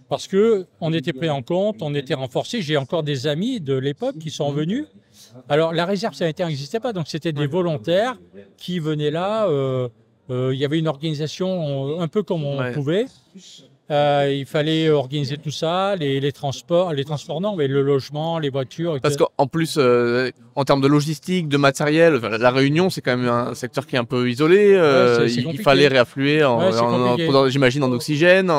Speaker 2: parce que on était pris en compte, on était renforcé. J'ai encore des amis de l'époque qui sont venus. Alors, la réserve sanitaire n'existait pas, donc c'était des volontaires qui venaient là. Il y avait une organisation un peu comme on pouvait. Il fallait organiser tout ça, les transports non, mais le logement, les voitures, etc.
Speaker 1: Parce qu'en plus, en termes de logistique, de matériel, la Réunion, c'est quand même un secteur qui est un peu isolé. Il fallait réaffluer, j'imagine, en oxygène.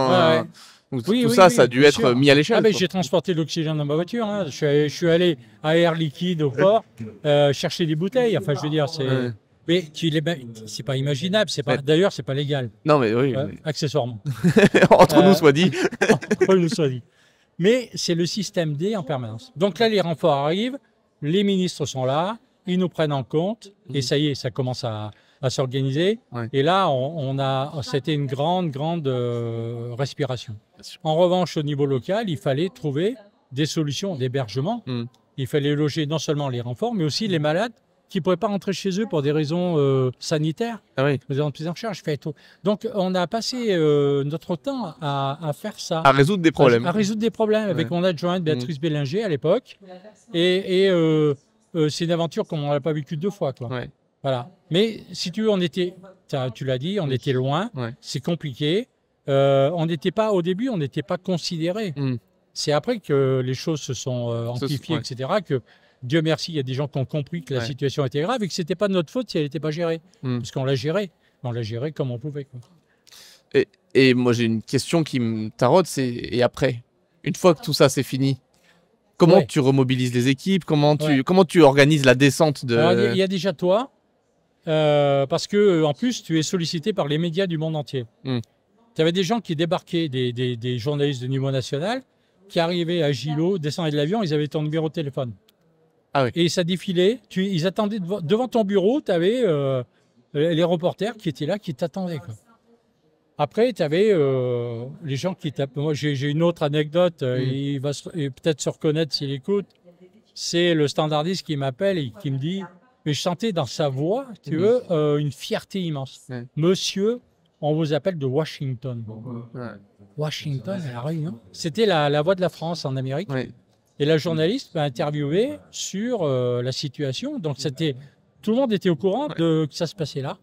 Speaker 1: Donc, tout ça a dû être mis à l'échelle.
Speaker 2: J'ai transporté de l'oxygène dans ma voiture. Hein. Je suis allé à Air Liquide au port chercher des bouteilles. Enfin, je veux dire, c'est... Mais c'est pas imaginable, d'ailleurs, c'est pas légal.
Speaker 1: Non, mais oui.
Speaker 2: Accessoirement.
Speaker 1: Entre nous soit dit.
Speaker 2: Entre nous soit dit. Mais c'est le système D en permanence. Donc là, les renforts arrivent, les ministres sont là, ils nous prennent en compte, et ça y est, ça commence à s'organiser. Et là, c'était une grande respiration. En revanche, au niveau local, il fallait trouver des solutions d'hébergement. Il fallait loger non seulement les renforts, mais aussi les malades qui ne pouvaient pas rentrer chez eux pour des raisons sanitaires.
Speaker 1: Ah oui.
Speaker 2: Des raisons de prise en charge. Donc, on a passé notre temps à faire ça.
Speaker 1: À résoudre des problèmes.
Speaker 2: À résoudre des problèmes avec mon adjointe Béatrice Bélinger à l'époque. Et c'est une aventure qu'on n'a pas vécue 2 fois, quoi.
Speaker 1: Ouais.
Speaker 2: Voilà. Mais si tu veux, tu l'as dit, on était loin.
Speaker 1: Ouais.
Speaker 2: C'est compliqué. On n'était pas, au début, on n'était pas considérés. C'est après que les choses se sont amplifiées, etc., que Dieu merci, il y a des gens qui ont compris que la situation était grave et que ce n'était pas de notre faute si elle n'était pas gérée. Parce qu'on l'a gérée. On l'a gérée comme on pouvait, quoi.
Speaker 1: Et moi, j'ai une question qui me taraude, c'est et après, une fois que tout ça c'est fini, comment tu remobilises les équipes, comment tu organises la descente de...
Speaker 2: Alors, il y a déjà toi, parce que en plus, tu es sollicité par les médias du monde entier. Tu avais des gens qui débarquaient, des journalistes de niveau national, qui arrivaient à Gilo, descendaient de l'avion, ils avaient ton numéro de téléphone.
Speaker 1: Ah oui.
Speaker 2: Et ça défilait, ils attendaient devant ton bureau, tu avais les reporters qui étaient là, qui t'attendaient, quoi. Après, tu avais les gens qui t'appellent. Moi, j'ai une autre anecdote, il va peut-être se reconnaître s'il écoute. C'est le standardiste qui m'appelle et qui me dit, mais je sentais dans sa voix, tu veux, une fierté immense. Monsieur, on vous appelle de Washington. Washington, à la Réunion. C'était la voix de la France en Amérique. Et la journaliste m'a interviewé sur la situation. Donc, tout le monde était au courant que ça se passait là.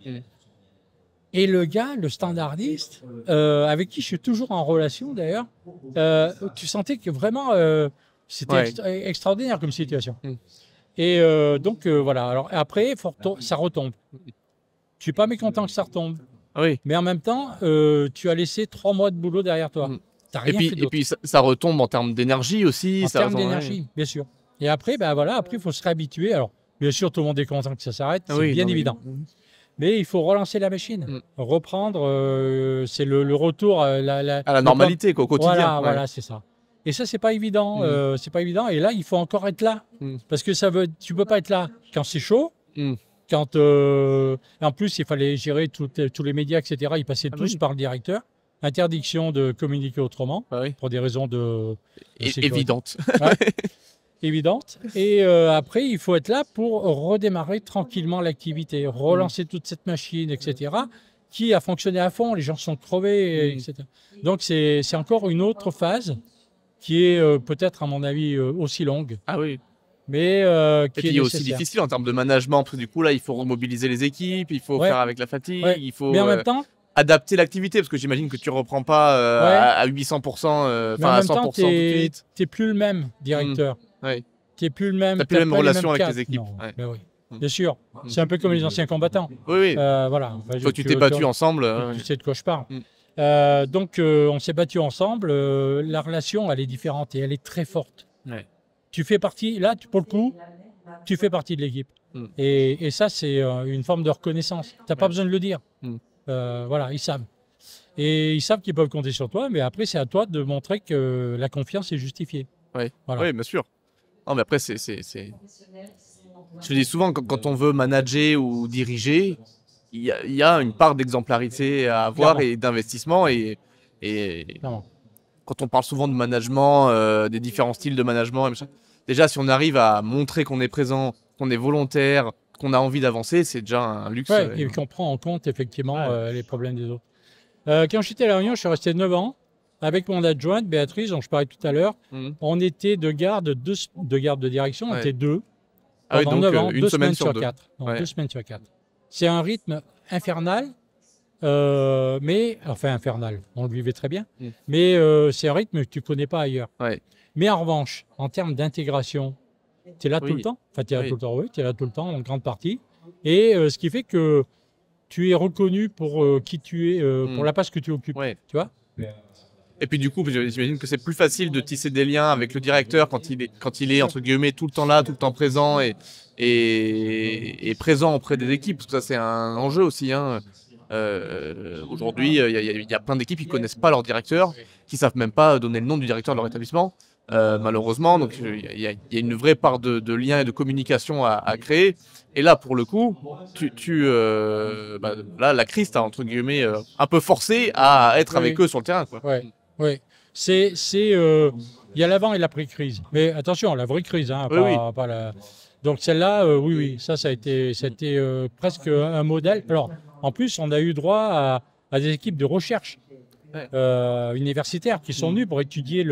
Speaker 2: Et le gars, le standardiste, avec qui je suis toujours en relation d'ailleurs, tu sentais que vraiment, c'était extraordinaire comme situation. Et donc, voilà. Alors, après, ça retombe. Je suis pas mécontent que ça retombe. Mais en même temps, tu as laissé 3 mois de boulot derrière toi. T'as rien fait d'autre.
Speaker 1: Et puis ça retombe en termes d'énergie aussi.
Speaker 2: En termes d'énergie, bien sûr. Et après, après, il faut se réhabituer. Alors, bien sûr, tout le monde est content que ça s'arrête, c'est bien évident. Mais il faut relancer la machine, reprendre, c'est le retour à la
Speaker 1: normalité, quoi, au quotidien.
Speaker 2: Voilà, c'est ça. Et ça, c'est pas évident. C'est pas évident. Et là, il faut encore être là. Parce que tu peux pas être là quand c'est chaud. Quand, en plus, il fallait gérer tous les médias, etc. Ils passaient tous par le directeur. Interdiction de communiquer autrement, pour des raisons de
Speaker 1: évidentes.
Speaker 2: Évidente. Et après, il faut être là pour redémarrer tranquillement l'activité, relancer toute cette machine, etc., qui a fonctionné à fond. Les gens sont crevés, etc. Donc, c'est encore une autre phase qui est peut-être, à mon avis, aussi longue.
Speaker 1: Ah oui.
Speaker 2: Mais
Speaker 1: qui est aussi difficile en termes de management, parce que du coup, là, il faut remobiliser les équipes, il faut faire avec la fatigue, il faut...
Speaker 2: Mais en même temps,
Speaker 1: adapter l'activité, parce que j'imagine que tu ne reprends pas à 800%, à 100% tout de suite.
Speaker 2: Tu n'es plus le même directeur. Tu n'es plus le même.
Speaker 1: Tu n'as plus la même relation avec tes équipes.
Speaker 2: Non, bien sûr. C'est un peu comme les anciens combattants. Voilà.
Speaker 1: Faut que tu t'es battu ensemble.
Speaker 2: Tu sais de quoi je parle. Donc, on s'est battu ensemble. La relation, elle est différente et elle est très forte. Tu fais partie, là, pour le coup, tu fais partie de l'équipe. Et ça, c'est une forme de reconnaissance. Tu n'as pas besoin de le dire. Voilà, ils savent. Et ils savent qu'ils peuvent compter sur toi, mais après, c'est à toi de montrer que la confiance est justifiée.
Speaker 1: Oui, bien sûr. Non, mais après, c'est... Je dis souvent, quand on veut manager ou diriger, il y a une part d'exemplarité à avoir et d'investissement. Et quand on parle souvent de management, des différents styles de management, déjà, si on arrive à montrer qu'on est présent, qu'on est volontaire, qu'on a envie d'avancer, c'est déjà un luxe.
Speaker 2: Et qu'on prend en compte effectivement les problèmes des autres. Quand j'étais à La Réunion, je suis resté 9 ans avec mon adjointe Béatrice, dont je parlais tout à l'heure. On était de garde de direction, on était 2. Pendant 9 ans, 2 semaines sur 4. 2 semaines sur 4. C'est un rythme infernal, mais enfin infernal, on le vivait très bien, mais c'est un rythme que tu ne connais pas ailleurs. Mais en revanche, en termes d'intégration, tu es là tout le temps. Enfin, tu es là tout le temps, tu es là tout le temps, en grande partie. Et ce qui fait que tu es reconnu pour qui tu es, pour la place que tu occupes. Tu vois.
Speaker 1: Et puis du coup, j'imagine que c'est plus facile de tisser des liens avec le directeur quand il est entre guillemets tout le temps là, tout le temps présent et présent auprès des équipes. Parce que ça, c'est un enjeu aussi. Aujourd'hui, il y a plein d'équipes qui ne connaissent pas leur directeur, qui ne savent même pas donner le nom du directeur de leur établissement. Malheureusement, donc il y a une vraie part de lien et de communication à créer. Et là, pour le coup, là, la crise t'a entre guillemets un peu forcé à être avec eux sur le terrain, quoi.
Speaker 2: Oui. Il y a l'avant et l'après-crise. Mais attention, la vraie crise, hein,
Speaker 1: Oui,
Speaker 2: pas la... Donc celle-là, oui, ça a été presque un modèle. Alors, en plus, on a eu droit à des équipes de recherche universitaires qui sont venues pour étudier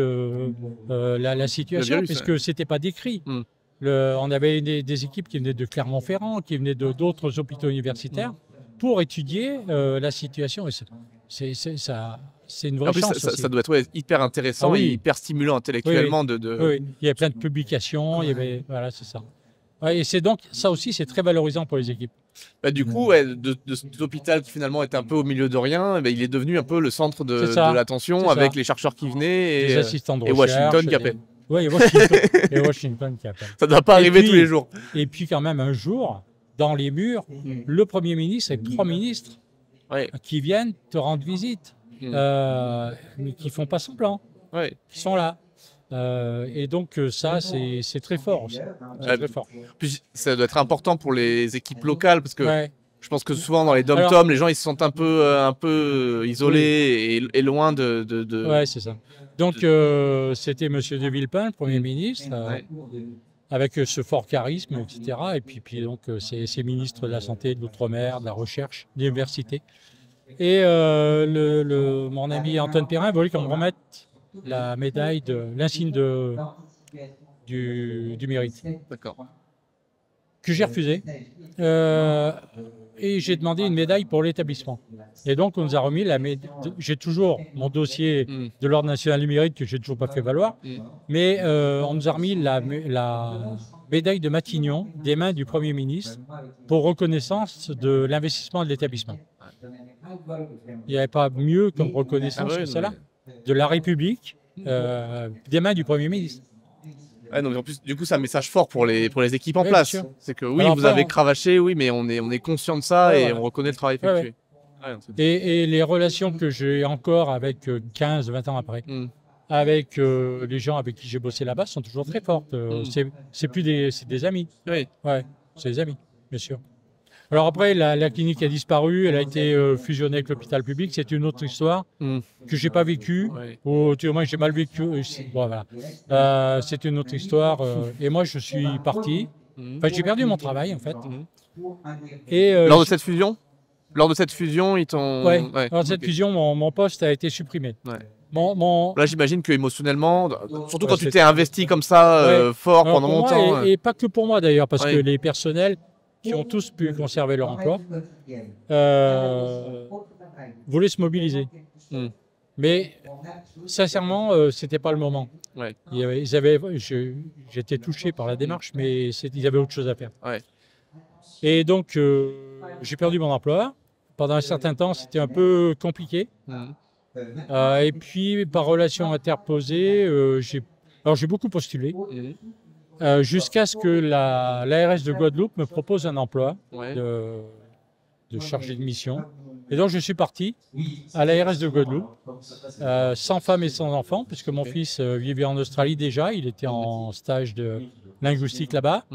Speaker 2: la situation,
Speaker 1: virus,
Speaker 2: puisque c'était pas décrit. On avait des équipes qui venaient de Clermont-Ferrand, qui venaient d'autres hôpitaux universitaires pour étudier la situation. Et c'est une vraie
Speaker 1: En plus,
Speaker 2: chance.
Speaker 1: ça doit être hyper intéressant et hyper stimulant intellectuellement.
Speaker 2: Oui, il y avait plein de publications, il y avait, voilà, c'est ça. Ouais, et c'est donc, ça aussi, c'est très valorisant pour les équipes.
Speaker 1: Bah, du coup, de cet hôpital qui finalement était un peu au milieu de rien, il est devenu un peu le centre de l'attention avec les chercheurs qui venaient
Speaker 2: les assistants de
Speaker 1: et
Speaker 2: recherche,
Speaker 1: Washington qui appelle.
Speaker 2: Oui, et Washington qui appelle.
Speaker 1: Ça ne doit pas arriver tous les jours.
Speaker 2: Et puis quand même un jour, dans les murs, le Premier ministre et 3 ministres qui viennent te rendre visite, mais qui ne font pas semblant, qui sont là. Et donc ça, c'est très fort aussi. Très fort.
Speaker 1: Puis ça doit être important pour les équipes locales parce que je pense que souvent dans les dom-toms, les gens ils se sentent un peu isolés et loin de...
Speaker 2: Ouais, c'est ça. Donc c'était M. de Villepin, le Premier ministre, avec ce fort charisme, etc. Et puis donc ces ministres de la Santé, de l'Outre-mer, de la Recherche, de l'Université. Et mon ami Antoine Perrin voulait qu'on me remette la médaille, l'insigne du mérite.
Speaker 1: D'accord.
Speaker 2: Que j'ai refusé. Et j'ai demandé une médaille pour l'établissement. Et donc, on nous a remis la médaille. J'ai toujours mon dossier de l'Ordre national du mérite que j'ai toujours pas fait valoir. Mais on nous a remis la médaille de Matignon des mains du Premier ministre pour reconnaissance de l'investissement de l'établissement. Il n'y avait pas mieux comme reconnaissance que celle-là. De la République, des mains du Premier ministre.
Speaker 1: Donc en plus, du coup, c'est un message fort pour les équipes en place. C'est que oui, vous avez cravaché, oui, mais on est conscient de ça et on reconnaît le travail effectué.
Speaker 2: Et les relations que j'ai encore avec 15-20 ans après, avec les gens avec qui j'ai bossé là-bas sont toujours très fortes. C'est des amis.
Speaker 1: Oui.
Speaker 2: Ouais, c'est des amis, bien sûr. Alors après, la clinique a disparu, elle a été fusionnée avec l'hôpital public. C'est une autre histoire que j'ai pas vécue, ou du moins j'ai mal vécu. Bon, voilà. C'est une autre histoire. Et moi, je suis parti. Enfin, j'ai perdu mon travail en fait. Et
Speaker 1: lors de cette fusion, ils t'ont.
Speaker 2: Lors de cette fusion, mon poste a été supprimé.
Speaker 1: Là, j'imagine que émotionnellement, surtout quand tu t'es investi comme ça fort pendant longtemps.
Speaker 2: Et pas que pour moi d'ailleurs, parce que les personnels qui ont tous pu conserver leur emploi, voulaient se mobiliser. Mais sincèrement, c'était pas le moment. J'étais touché par la démarche, mais ils avaient autre chose à faire. Et donc, j'ai perdu mon emploi. Pendant un certain temps, c'était un peu compliqué. Et puis, par relation interposée, j'ai beaucoup postulé. Jusqu'à ce que l'ARS de Guadeloupe me propose un emploi de chargé de mission. Et donc je suis parti à l'ARS de Guadeloupe, sans femme et sans enfant, puisque mon fils vivait en Australie déjà, il était en stage de linguistique là-bas.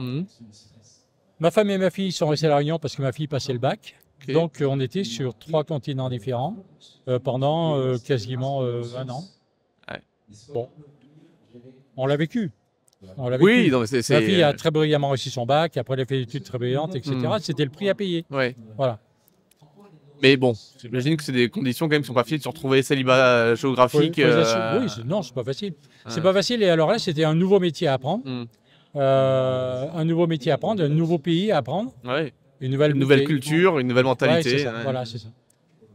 Speaker 2: Ma femme et ma fille sont restées à La Réunion parce que ma fille passait le bac. Donc on était sur 3 continents différents pendant quasiment 1 an. Bon, on l'a vécu.
Speaker 1: Oui,
Speaker 2: ma fille a très brillamment réussi son bac, après elle a fait des études très brillantes, etc. C'était le prix à payer. Voilà.
Speaker 1: Mais bon, j'imagine que c'est des conditions quand même qui sont pas faciles de se retrouver célibat géographique.
Speaker 2: Oui, non, c'est pas facile. C'est pas facile. Et alors là, c'était un nouveau métier à apprendre. Un nouveau métier à apprendre, un nouveau pays à apprendre. Une nouvelle culture, une nouvelle mentalité. Voilà, c'est ça.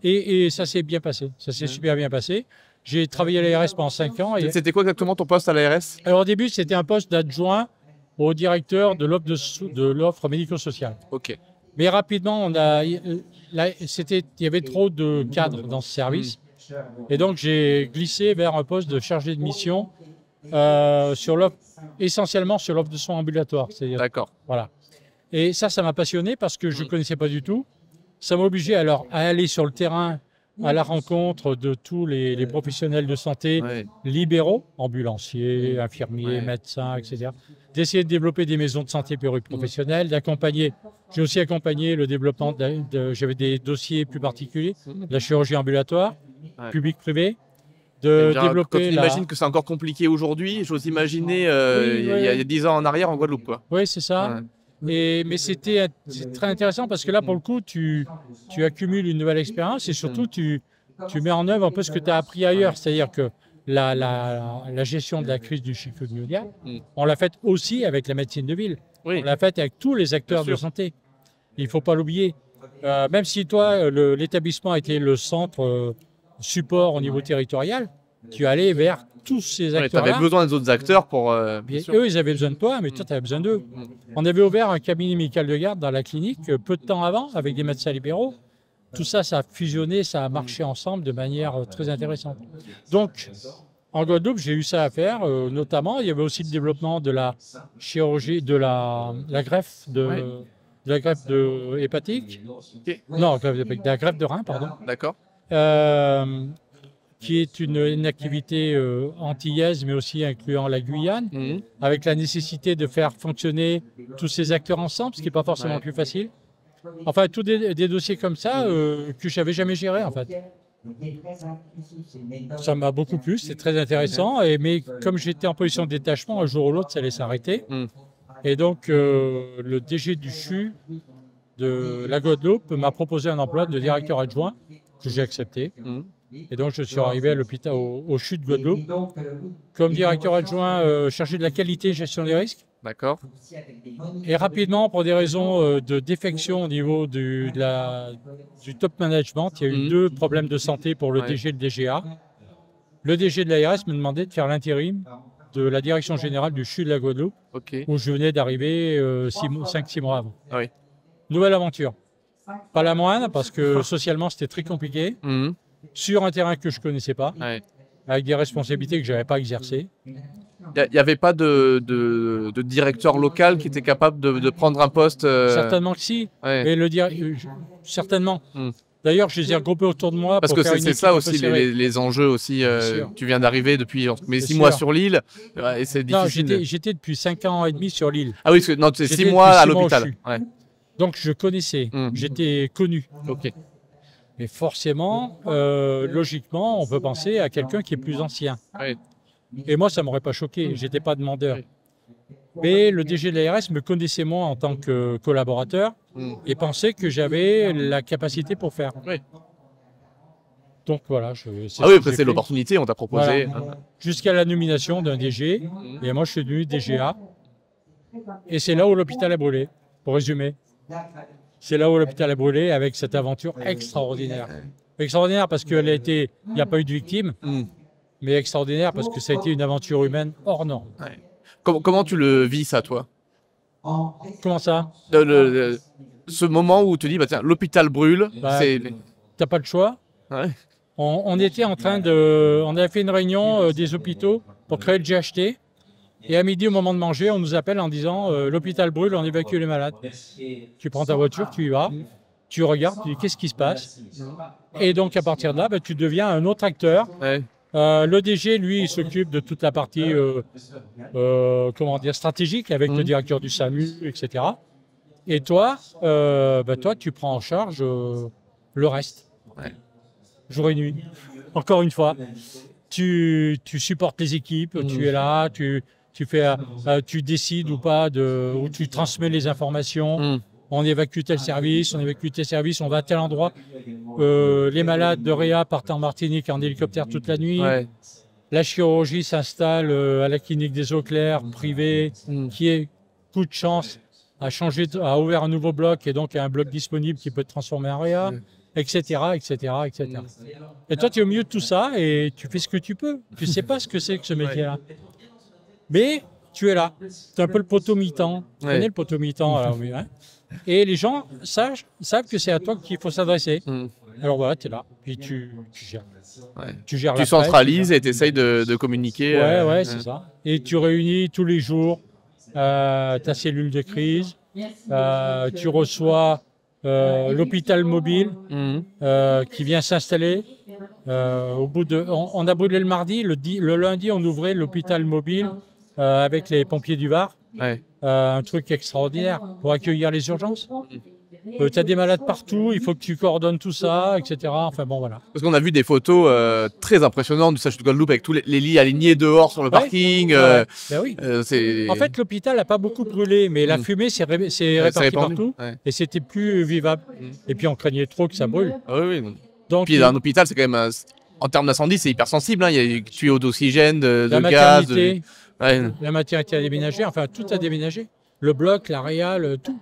Speaker 2: Et ça s'est bien passé. Ça s'est super bien passé. J'ai travaillé à l'ARS pendant 5 ans.
Speaker 1: C'était quoi exactement ton poste à l'ARS?
Speaker 2: Alors au début, c'était un poste d'adjoint au directeur de l'offre médico-sociale. Mais rapidement, il y avait trop de cadres dans ce service. Et donc, j'ai glissé vers un poste de chargé de mission essentiellement sur l'offre de soins ambulatoires.
Speaker 1: D'accord.
Speaker 2: Voilà. Et ça m'a passionné parce que je ne connaissais pas du tout. Ça m'a obligé alors à aller sur le terrain à la rencontre de tous les professionnels de santé libéraux, ambulanciers, infirmiers, médecins, etc. D'essayer de développer des maisons de santé pluriprofessionnelles, d'accompagner. J'ai aussi accompagné le développement, j'avais des dossiers plus particuliers, de la chirurgie ambulatoire, public-privé, de
Speaker 1: Quand
Speaker 2: développer
Speaker 1: on imagine que c'est encore compliqué aujourd'hui, j'ose imaginer il y a 10 ans en arrière en Guadeloupe, quoi.
Speaker 2: Oui, c'est ça.
Speaker 1: Ouais.
Speaker 2: Mais c'est très intéressant parce que là, pour le coup, tu accumules une nouvelle expérience et surtout, tu mets en œuvre un peu ce que tu as appris ailleurs. C'est-à-dire que la gestion de la crise du chikungunya, on l'a faite aussi avec la médecine de ville.
Speaker 1: Oui.
Speaker 2: On l'a faite avec tous les acteurs de santé. Il ne faut pas l'oublier. Même si toi, l'établissement était le centre support au niveau territorial, tu allais vers tous ces acteurs-là.
Speaker 1: Tu avais besoin des autres acteurs pour...
Speaker 2: Eux, ils avaient besoin de toi, mais toi, tu avais besoin d'eux. On avait ouvert un cabinet médical de garde dans la clinique peu de temps avant, avec des médecins libéraux. Tout ça, ça a fusionné, ça a marché ensemble de manière très intéressante. Donc, en Guadeloupe, j'ai eu ça à faire, notamment. Il y avait aussi le développement de la chirurgie, de la greffe de la greffe hépatique.
Speaker 1: Okay.
Speaker 2: Non, de la greffe de rein, pardon.
Speaker 1: D'accord.
Speaker 2: Qui est une activité antillaise, mais aussi incluant la Guyane, avec la nécessité de faire fonctionner tous ces acteurs ensemble, ce qui n'est pas forcément plus facile. Enfin, tous des dossiers comme ça que je n'avais jamais gérés, en fait. Ça m'a beaucoup plu, c'est très intéressant. Mais comme j'étais en position de détachement, un jour ou l'autre, ça allait s'arrêter. Et donc, le DG du CHU de la Guadeloupe m'a proposé un emploi de directeur adjoint que j'ai accepté. Et donc, je suis arrivé à l'hôpital au CHU de Guadeloupe comme directeur adjoint chargé de la qualité et gestion des risques.
Speaker 1: D'accord.
Speaker 2: Et rapidement, pour des raisons de défection au niveau du top management, il y a eu 2 problèmes de santé pour le DG et le DGA. Le DG de l'ARS me demandait de faire l'intérim de la direction générale du CHU de la Guadeloupe, où je venais d'arriver 5-6 mois avant.
Speaker 1: Ah oui.
Speaker 2: Nouvelle aventure. Pas la moindre, parce que socialement, c'était très compliqué. Sur un terrain que je ne connaissais pas, avec des responsabilités que je n'avais pas exercées.
Speaker 1: Il n'y avait pas de directeur local qui était capable de prendre un poste
Speaker 2: Certainement que si, mais certainement. D'ailleurs, je les ai regroupés autour de moi.
Speaker 1: Parce que c'est ça aussi, les enjeux aussi. Tu viens d'arriver depuis 6 mois sur l'île, et c'est difficile.
Speaker 2: Non, j'étais depuis 5 ans et demi sur l'île.
Speaker 1: Ah oui, non, c'est 6 mois à l'hôpital.
Speaker 2: Donc, je connaissais, j'étais connu.
Speaker 1: Ok.
Speaker 2: Mais forcément, logiquement, on peut penser à quelqu'un qui est plus ancien. Et moi, ça ne m'aurait pas choqué, je n'étais pas demandeur. Mais le DG de l'ARS me connaissait moi en tant que collaborateur et pensait que j'avais la capacité pour faire. Donc voilà.
Speaker 1: Après c'est l'opportunité, on t'a proposé.
Speaker 2: Voilà. Jusqu'à la nomination d'un DG, et moi je suis devenu DGA. Et c'est là où l'hôpital a brûlé, pour résumer. C'est là où l'hôpital a brûlé avec cette aventure extraordinaire. Extraordinaire parce qu'il n'y a pas eu de victimes, mais extraordinaire parce que ça a été une aventure humaine hors norme.
Speaker 1: Comment tu le vis ça, toi?
Speaker 2: Comment ça?
Speaker 1: Ce moment où tu dis, tiens, l'hôpital brûle,
Speaker 2: t'as pas le choix. On était en train de... On avait fait une réunion des hôpitaux pour créer le GHT. Et à midi, au moment de manger, on nous appelle en disant l'hôpital brûle, on évacue les malades. Tu prends ta voiture, tu y vas, tu regardes, tu dis qu'est-ce qui se passe. Et donc à partir de là, tu deviens un autre acteur. Le DG, lui, il s'occupe de toute la partie stratégique avec le directeur du SAMU, etc. Et toi, tu prends en charge le reste. Jour et nuit. Encore une fois, tu supportes les équipes, tu es là, tu décides ou pas, ou tu transmets les informations. On évacue tel service, on va à tel endroit. Les malades de Réa partent en Martinique en hélicoptère toute la nuit. La chirurgie s'installe à la clinique des Eaux Claires, privée, qui est, coup de chance, a ouvert un nouveau bloc et donc a un bloc disponible qui peut te transformer en Réa, etc., etc., etc. Et toi, tu es au milieu de tout ça et tu fais ce que tu peux. Tu ne sais pas ce que c'est que ce métier-là. Mais tu es là. Tu es un peu le poteau mi-temps. Tu connais le poteau mi-temps. Et les gens savent que c'est à toi qu'il faut s'adresser. Alors voilà, tu es là. Puis tu gères. Tu gères
Speaker 1: tu centralises et tu essayes de communiquer.
Speaker 2: C'est ça. Et tu réunis tous les jours ta cellule de crise. Tu reçois l'hôpital mobile qui vient s'installer. On a brûlé le mardi. Le lundi, on ouvrait l'hôpital mobile avec les pompiers du Var. Un truc extraordinaire pour accueillir les urgences. Tu as des malades partout, il faut que tu coordonnes tout ça, etc. Enfin bon, voilà.
Speaker 1: Parce qu'on a vu des photos très impressionnantes du Sage de Guadeloupe avec tous les lits alignés dehors sur le parking.
Speaker 2: Ben oui.
Speaker 1: C'est...
Speaker 2: En fait, l'hôpital n'a pas beaucoup brûlé, mais la fumée s'est répartie partout et c'était plus vivable. Et puis on craignait trop que ça brûle.
Speaker 1: Ah oui, oui.
Speaker 2: Donc,
Speaker 1: puis un hôpital, c'est quand même, en termes d'incendie, c'est hyper sensible. Hein. Il y a des tuyaux d'oxygène, de
Speaker 2: la
Speaker 1: gaz.
Speaker 2: maternité,
Speaker 1: Ouais.
Speaker 2: la maternité a déménagé, enfin tout a déménagé. Le bloc, la réal, tout.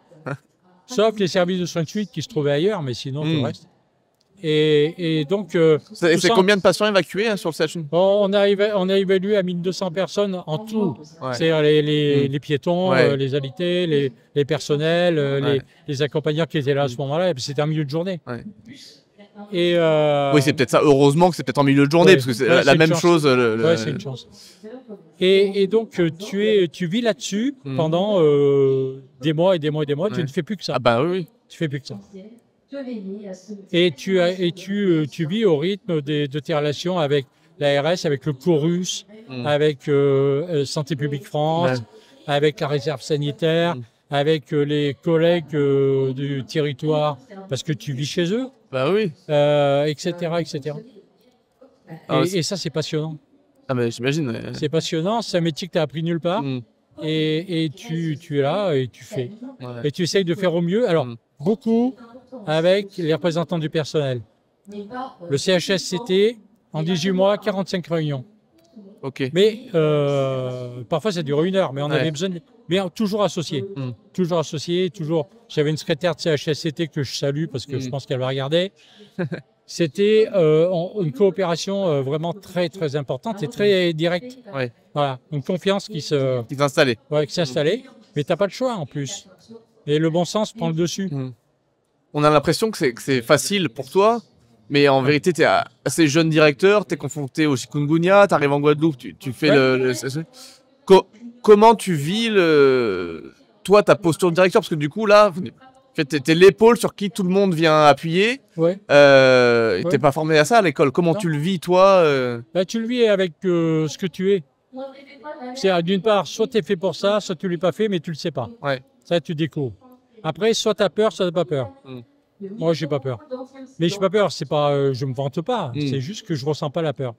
Speaker 2: Sauf les services de soins de suite qui se trouvaient ailleurs, mais sinon tout le reste. Et donc.
Speaker 1: C'est combien de patients évacués hein, sur le CHU?
Speaker 2: On a évalué à 1200 personnes en tout.
Speaker 1: Ouais.
Speaker 2: C'est-à-dire les piétons, les alités, les personnels, les accompagnants qui étaient là à ce moment-là. C'était un milieu de journée.
Speaker 1: Ouais.
Speaker 2: Et
Speaker 1: oui, c'est peut-être ça. Heureusement que c'est peut-être en milieu de journée, parce que c'est la même chose.
Speaker 2: Oui, c'est une chance. Et donc, tu vis là-dessus pendant des mois et des mois et des mois. Tu ne fais plus que ça.
Speaker 1: Ah bah oui.
Speaker 2: Tu fais plus que ça. Et tu vis au rythme de tes relations avec l'ARS, avec le Chorus, avec Santé publique France, avec la réserve sanitaire, avec les collègues du territoire, parce que tu vis chez eux,
Speaker 1: bah oui.
Speaker 2: etc., etc.
Speaker 1: Ah,
Speaker 2: et ça, c'est passionnant.
Speaker 1: Ah mais j'imagine. Ouais.
Speaker 2: C'est passionnant, c'est un métier que tu as appris nulle part, et tu es là et tu fais.
Speaker 1: Ouais.
Speaker 2: Et tu essayes de faire au mieux. Alors, beaucoup avec les représentants du personnel. Le CHSCT, en 18 mois, 45 réunions.
Speaker 1: Ok.
Speaker 2: Mais parfois, ça dure 1 heure, mais on avait besoin de... Mais toujours associés. Toujours associés, toujours... J'avais une secrétaire de CHSCT que je salue parce que je pense qu'elle va regarder. C'était une coopération vraiment très, très importante et très directe.
Speaker 1: Ouais.
Speaker 2: Voilà, une confiance qui
Speaker 1: s'installait.
Speaker 2: Ouais, qui s'installait. Mais tu n'as pas le choix en plus. Et le bon sens prend le dessus.
Speaker 1: On a l'impression que c'est facile pour toi, mais en vérité, tu es assez jeune directeur, tu es confronté au chikungunya, tu arrives en Guadeloupe, tu fais comment tu vis toi, ta posture de directeur? Parce que du coup, là, tu es l'épaule sur qui tout le monde vient appuyer.
Speaker 2: Ouais.
Speaker 1: Tu n'es pas formé à ça à l'école. Comment tu le vis, toi
Speaker 2: Bah, tu le vis avec ce que tu es. C'est d'une part, soit tu es fait pour ça, soit tu ne l'es pas fait, mais tu ne le sais pas.
Speaker 1: Ouais.
Speaker 2: Ça, tu découvres. Après, soit tu as peur, soit tu n'as pas peur. Moi, j'ai pas peur. Mais j'ai pas peur, c'est pas, je me vante pas, c'est juste que je ressens pas la peur.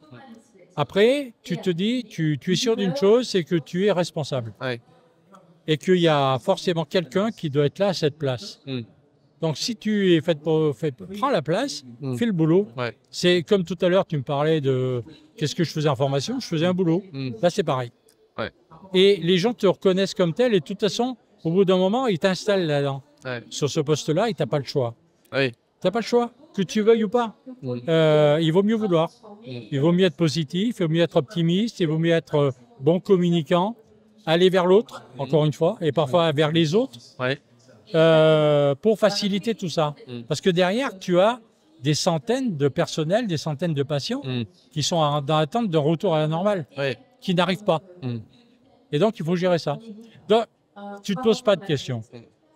Speaker 2: Après, tu te dis, tu es sûr d'une chose, c'est que tu es responsable.
Speaker 1: Ouais.
Speaker 2: Et qu'il y a forcément quelqu'un qui doit être là à cette place. Donc, si tu es prends la place, fais le boulot.
Speaker 1: Ouais.
Speaker 2: C'est comme tout à l'heure, tu me parlais de qu'est-ce que je faisais en formation, je faisais un boulot. Là, c'est pareil.
Speaker 1: Ouais.
Speaker 2: Et les gens te reconnaissent comme tel, et de toute façon, au bout d'un moment, ils t'installent là-dedans.
Speaker 1: Ouais.
Speaker 2: Sur ce poste-là, et tu n'as pas le choix.
Speaker 1: Oui.
Speaker 2: Tu n'as pas le choix, que tu veuilles ou pas. Il vaut mieux vouloir. Il vaut mieux être positif, il vaut mieux être optimiste, il vaut mieux être bon communicant, aller vers l'autre, encore une fois, et parfois vers les autres, pour faciliter tout ça. Parce que derrière, tu as des centaines de personnels, des centaines de patients qui sont dans l'attente d'un retour à la normale, qui n'arrivent pas. Et donc, il faut gérer ça. Donc, tu ne te poses pas de questions.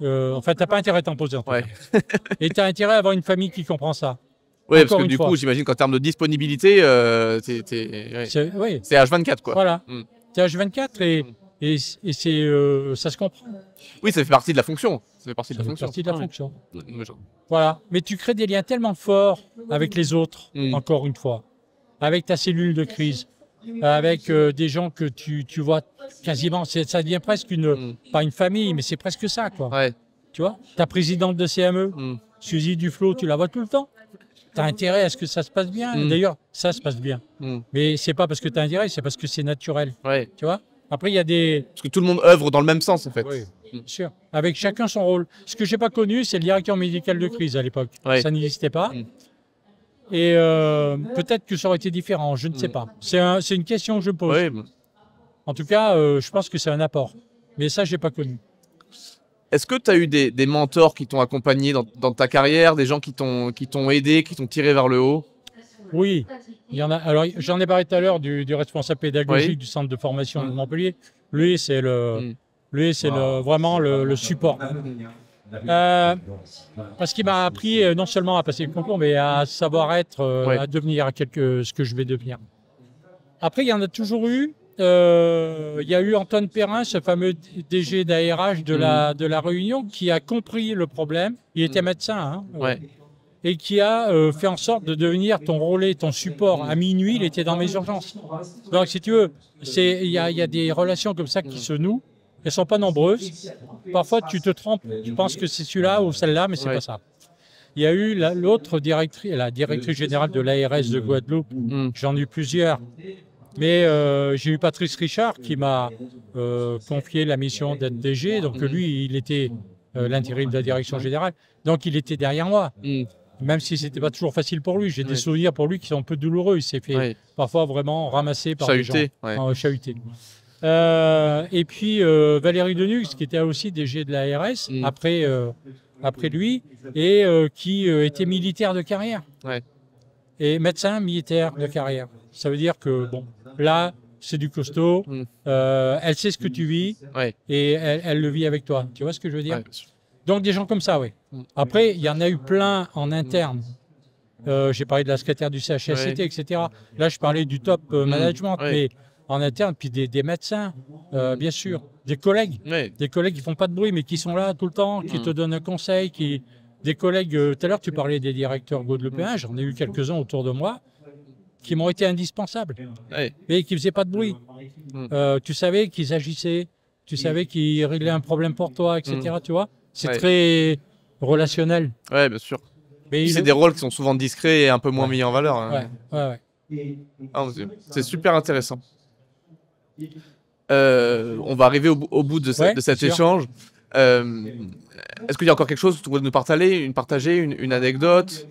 Speaker 2: En fait, tu n'as pas intérêt à t'en poser. En tout cas. Et tu as intérêt à avoir une famille qui comprend ça.
Speaker 1: Oui, parce que du coup, j'imagine qu'en termes de disponibilité, c'est H24, quoi.
Speaker 2: Voilà. C'est H24 et ça se comprend.
Speaker 1: Oui, ça fait partie de la fonction. Ça fait partie de la
Speaker 2: fonction. Voilà. Mais tu crées des liens tellement forts avec les autres, encore une fois, avec ta cellule de crise, avec des gens que tu vois quasiment, ça devient presque pas une famille, mais c'est presque ça, quoi.
Speaker 1: Ouais.
Speaker 2: Tu vois, ta présidente de CME, Suzy Duflo, tu la vois tout le temps. Tu as intérêt à ce que ça se passe bien. D'ailleurs, ça se passe bien. Mais c'est pas parce que tu as intérêt, c'est parce que c'est naturel.
Speaker 1: Ouais.
Speaker 2: Tu vois. Après, il y a des...
Speaker 1: Parce que tout le monde œuvre dans le même sens, en fait.
Speaker 2: Oui, bien sûr. Avec chacun son rôle. Ce que j'ai pas connu, c'est le directeur médical de crise à l'époque. Ça n'existait pas. Et peut-être que ça aurait été différent, je ne sais pas. C'est une question que je me pose. En tout cas, je pense que c'est un apport. Mais ça, je n'ai pas connu.
Speaker 1: Est-ce que tu as eu des mentors qui t'ont accompagné dans ta carrière, des gens qui t'ont aidé, qui t'ont tiré vers le haut?
Speaker 2: Oui, il y en a. Alors, j'en ai parlé tout à l'heure du responsable pédagogique du centre de formation de Montpellier. Lui, c'est vraiment le support. Parce qu'il m'a appris non seulement à passer le concours, mais à savoir être, à devenir ce que je vais devenir. Après, il y en a toujours eu il y a eu Antoine Perrin, ce fameux DG d'ARH de la Réunion, qui a compris le problème. Il était médecin, hein,
Speaker 1: Ouais.
Speaker 2: et qui a fait en sorte de devenir ton relais, ton support. À minuit, il était dans mes urgences. Donc, si tu veux, il y a des relations comme ça qui se nouent. Elles ne sont pas nombreuses. Parfois, tu te trompes. Tu penses que c'est celui-là ou celle-là, mais c'est pas ça. Il y a eu l'autre directrice, la directrice générale de l'ARS de Guadeloupe. J'en ai eu plusieurs. Mais j'ai eu Patrice Richard qui m'a confié la mission d'être DG. Donc lui, il était l'intérim de la direction générale. Donc il était derrière moi. Même si c'était pas toujours facile pour lui. J'ai des souvenirs pour lui qui sont un peu douloureux. Il s'est fait parfois vraiment ramasser par des gens. Chahuté. Et puis Valérie Denux, qui était aussi DG de l'ARS, après lui, et qui était militaire de carrière. Et médecin militaire de carrière. Ça veut dire que, bon, là, c'est du costaud, elle sait ce que tu vis, et elle le vit avec toi. Tu vois ce que je veux dire? Donc, des gens comme ça, oui. Après, il y en a eu plein en interne. J'ai parlé de la secrétaire du CHSCT, etc. Là, je parlais du top management, mais en interne, puis des médecins, bien sûr, des collègues qui font pas de bruit, mais qui sont là tout le temps, qui te donnent un conseil, des collègues, tout à l'heure, tu parlais des directeurs guadeloupéens, j'en ai eu quelques-uns autour de moi, qui m'ont été indispensables, mais qui faisaient pas de bruit. Tu savais qu'ils agissaient, tu savais qu'ils réglaient un problème pour toi, etc. Tu vois, c'est très relationnel.
Speaker 1: Ouais, bien sûr. C'est des rôles qui sont souvent discrets et un peu moins mis en valeur. Hein. C'est super intéressant. On va arriver au bout de cet échange. Est-ce qu'il y a encore quelque chose que tu voudrais nous partager, une anecdote?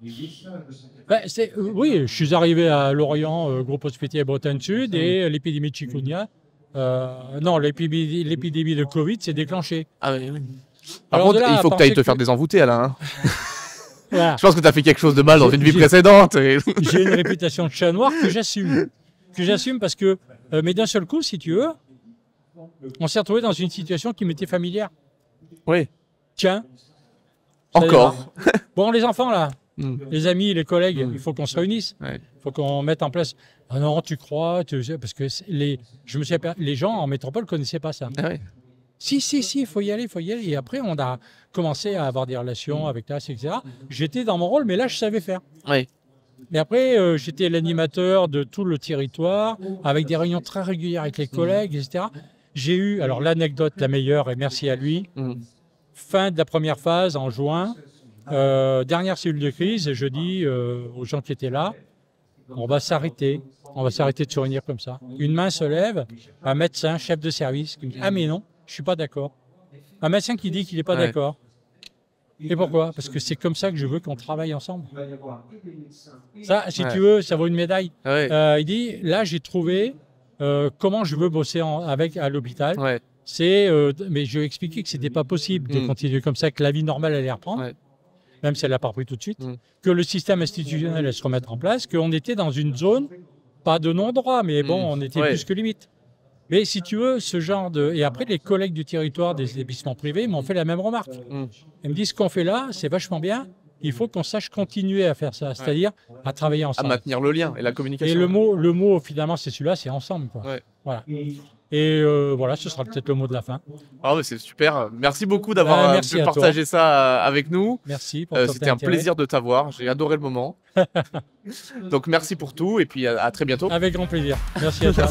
Speaker 2: Oui, je suis arrivé à Lorient, groupe hospitalier Bretagne Sud, et l'épidémie de chikungunya. Non, l'épidémie de Covid s'est déclenchée.
Speaker 1: Ah oui. Par contre, il faut que tu ailles te faire désenvoûter, Alain. Hein. Voilà. Je pense que tu as fait quelque chose de mal dans une vie précédente.
Speaker 2: J'ai une réputation de chat noir que j'assume parce que, mais d'un seul coup, si tu veux, on s'est retrouvé dans une situation qui m'était familière.
Speaker 1: Oui.
Speaker 2: Tiens.
Speaker 1: Encore.
Speaker 2: Bon, les enfants, là, les amis, les collègues, il faut qu'on se réunisse. Il faut qu'on mette en place. Ah non, tu crois, parce que les gens en métropole ne connaissaient pas ça.
Speaker 1: Ah ouais.
Speaker 2: Si, il faut y aller. Et après, on a commencé à avoir des relations avec l'AS, etc. J'étais dans mon rôle, mais là, je savais faire.
Speaker 1: Oui.
Speaker 2: Mais après, j'étais l'animateur de tout le territoire, avec des réunions très régulières avec les collègues, etc. J'ai eu, alors l'anecdote la meilleure, et merci à lui, fin de la première phase, en juin, dernière cellule de crise, et je dis aux gens qui étaient là, on va s'arrêter de se réunir comme ça. Une main se lève, un médecin, chef de service, qui me dit « Ah mais non, je ne suis pas d'accord ». Un médecin qui dit qu'il n'est pas d'accord. Et pourquoi? Parce que c'est comme ça que je veux qu'on travaille ensemble. Ça, si tu veux, ça vaut une médaille. Il dit, là, j'ai trouvé comment je veux bosser à l'hôpital. Mais je lui ai expliqué que ce n'était pas possible de continuer comme ça, que la vie normale allait reprendre, même si elle n'a pas repris tout de suite, que le système institutionnel allait se remettre en place, qu'on était dans une zone, pas de non-droit, mais bon, on était plus que limite. Mais si tu veux, ce genre de... Et après, les collègues du territoire des établissements privés m'ont fait la même remarque. Ils me disent, ce qu'on fait là, c'est vachement bien. Il faut qu'on sache continuer à faire ça, c'est-à-dire à travailler ensemble.
Speaker 1: À maintenir le lien et la communication.
Speaker 2: Et le mot finalement, c'est celui-là, c'est ensemble. Quoi. Voilà. Et voilà, ce sera peut-être le mot de la fin.
Speaker 1: Ah, c'est super. Merci beaucoup d'avoir pu partager ça avec nous.
Speaker 2: Merci.
Speaker 1: C'était un plaisir de t'avoir. J'ai adoré le moment. Donc merci pour tout et puis à très bientôt.
Speaker 2: Avec grand plaisir. Merci à toi.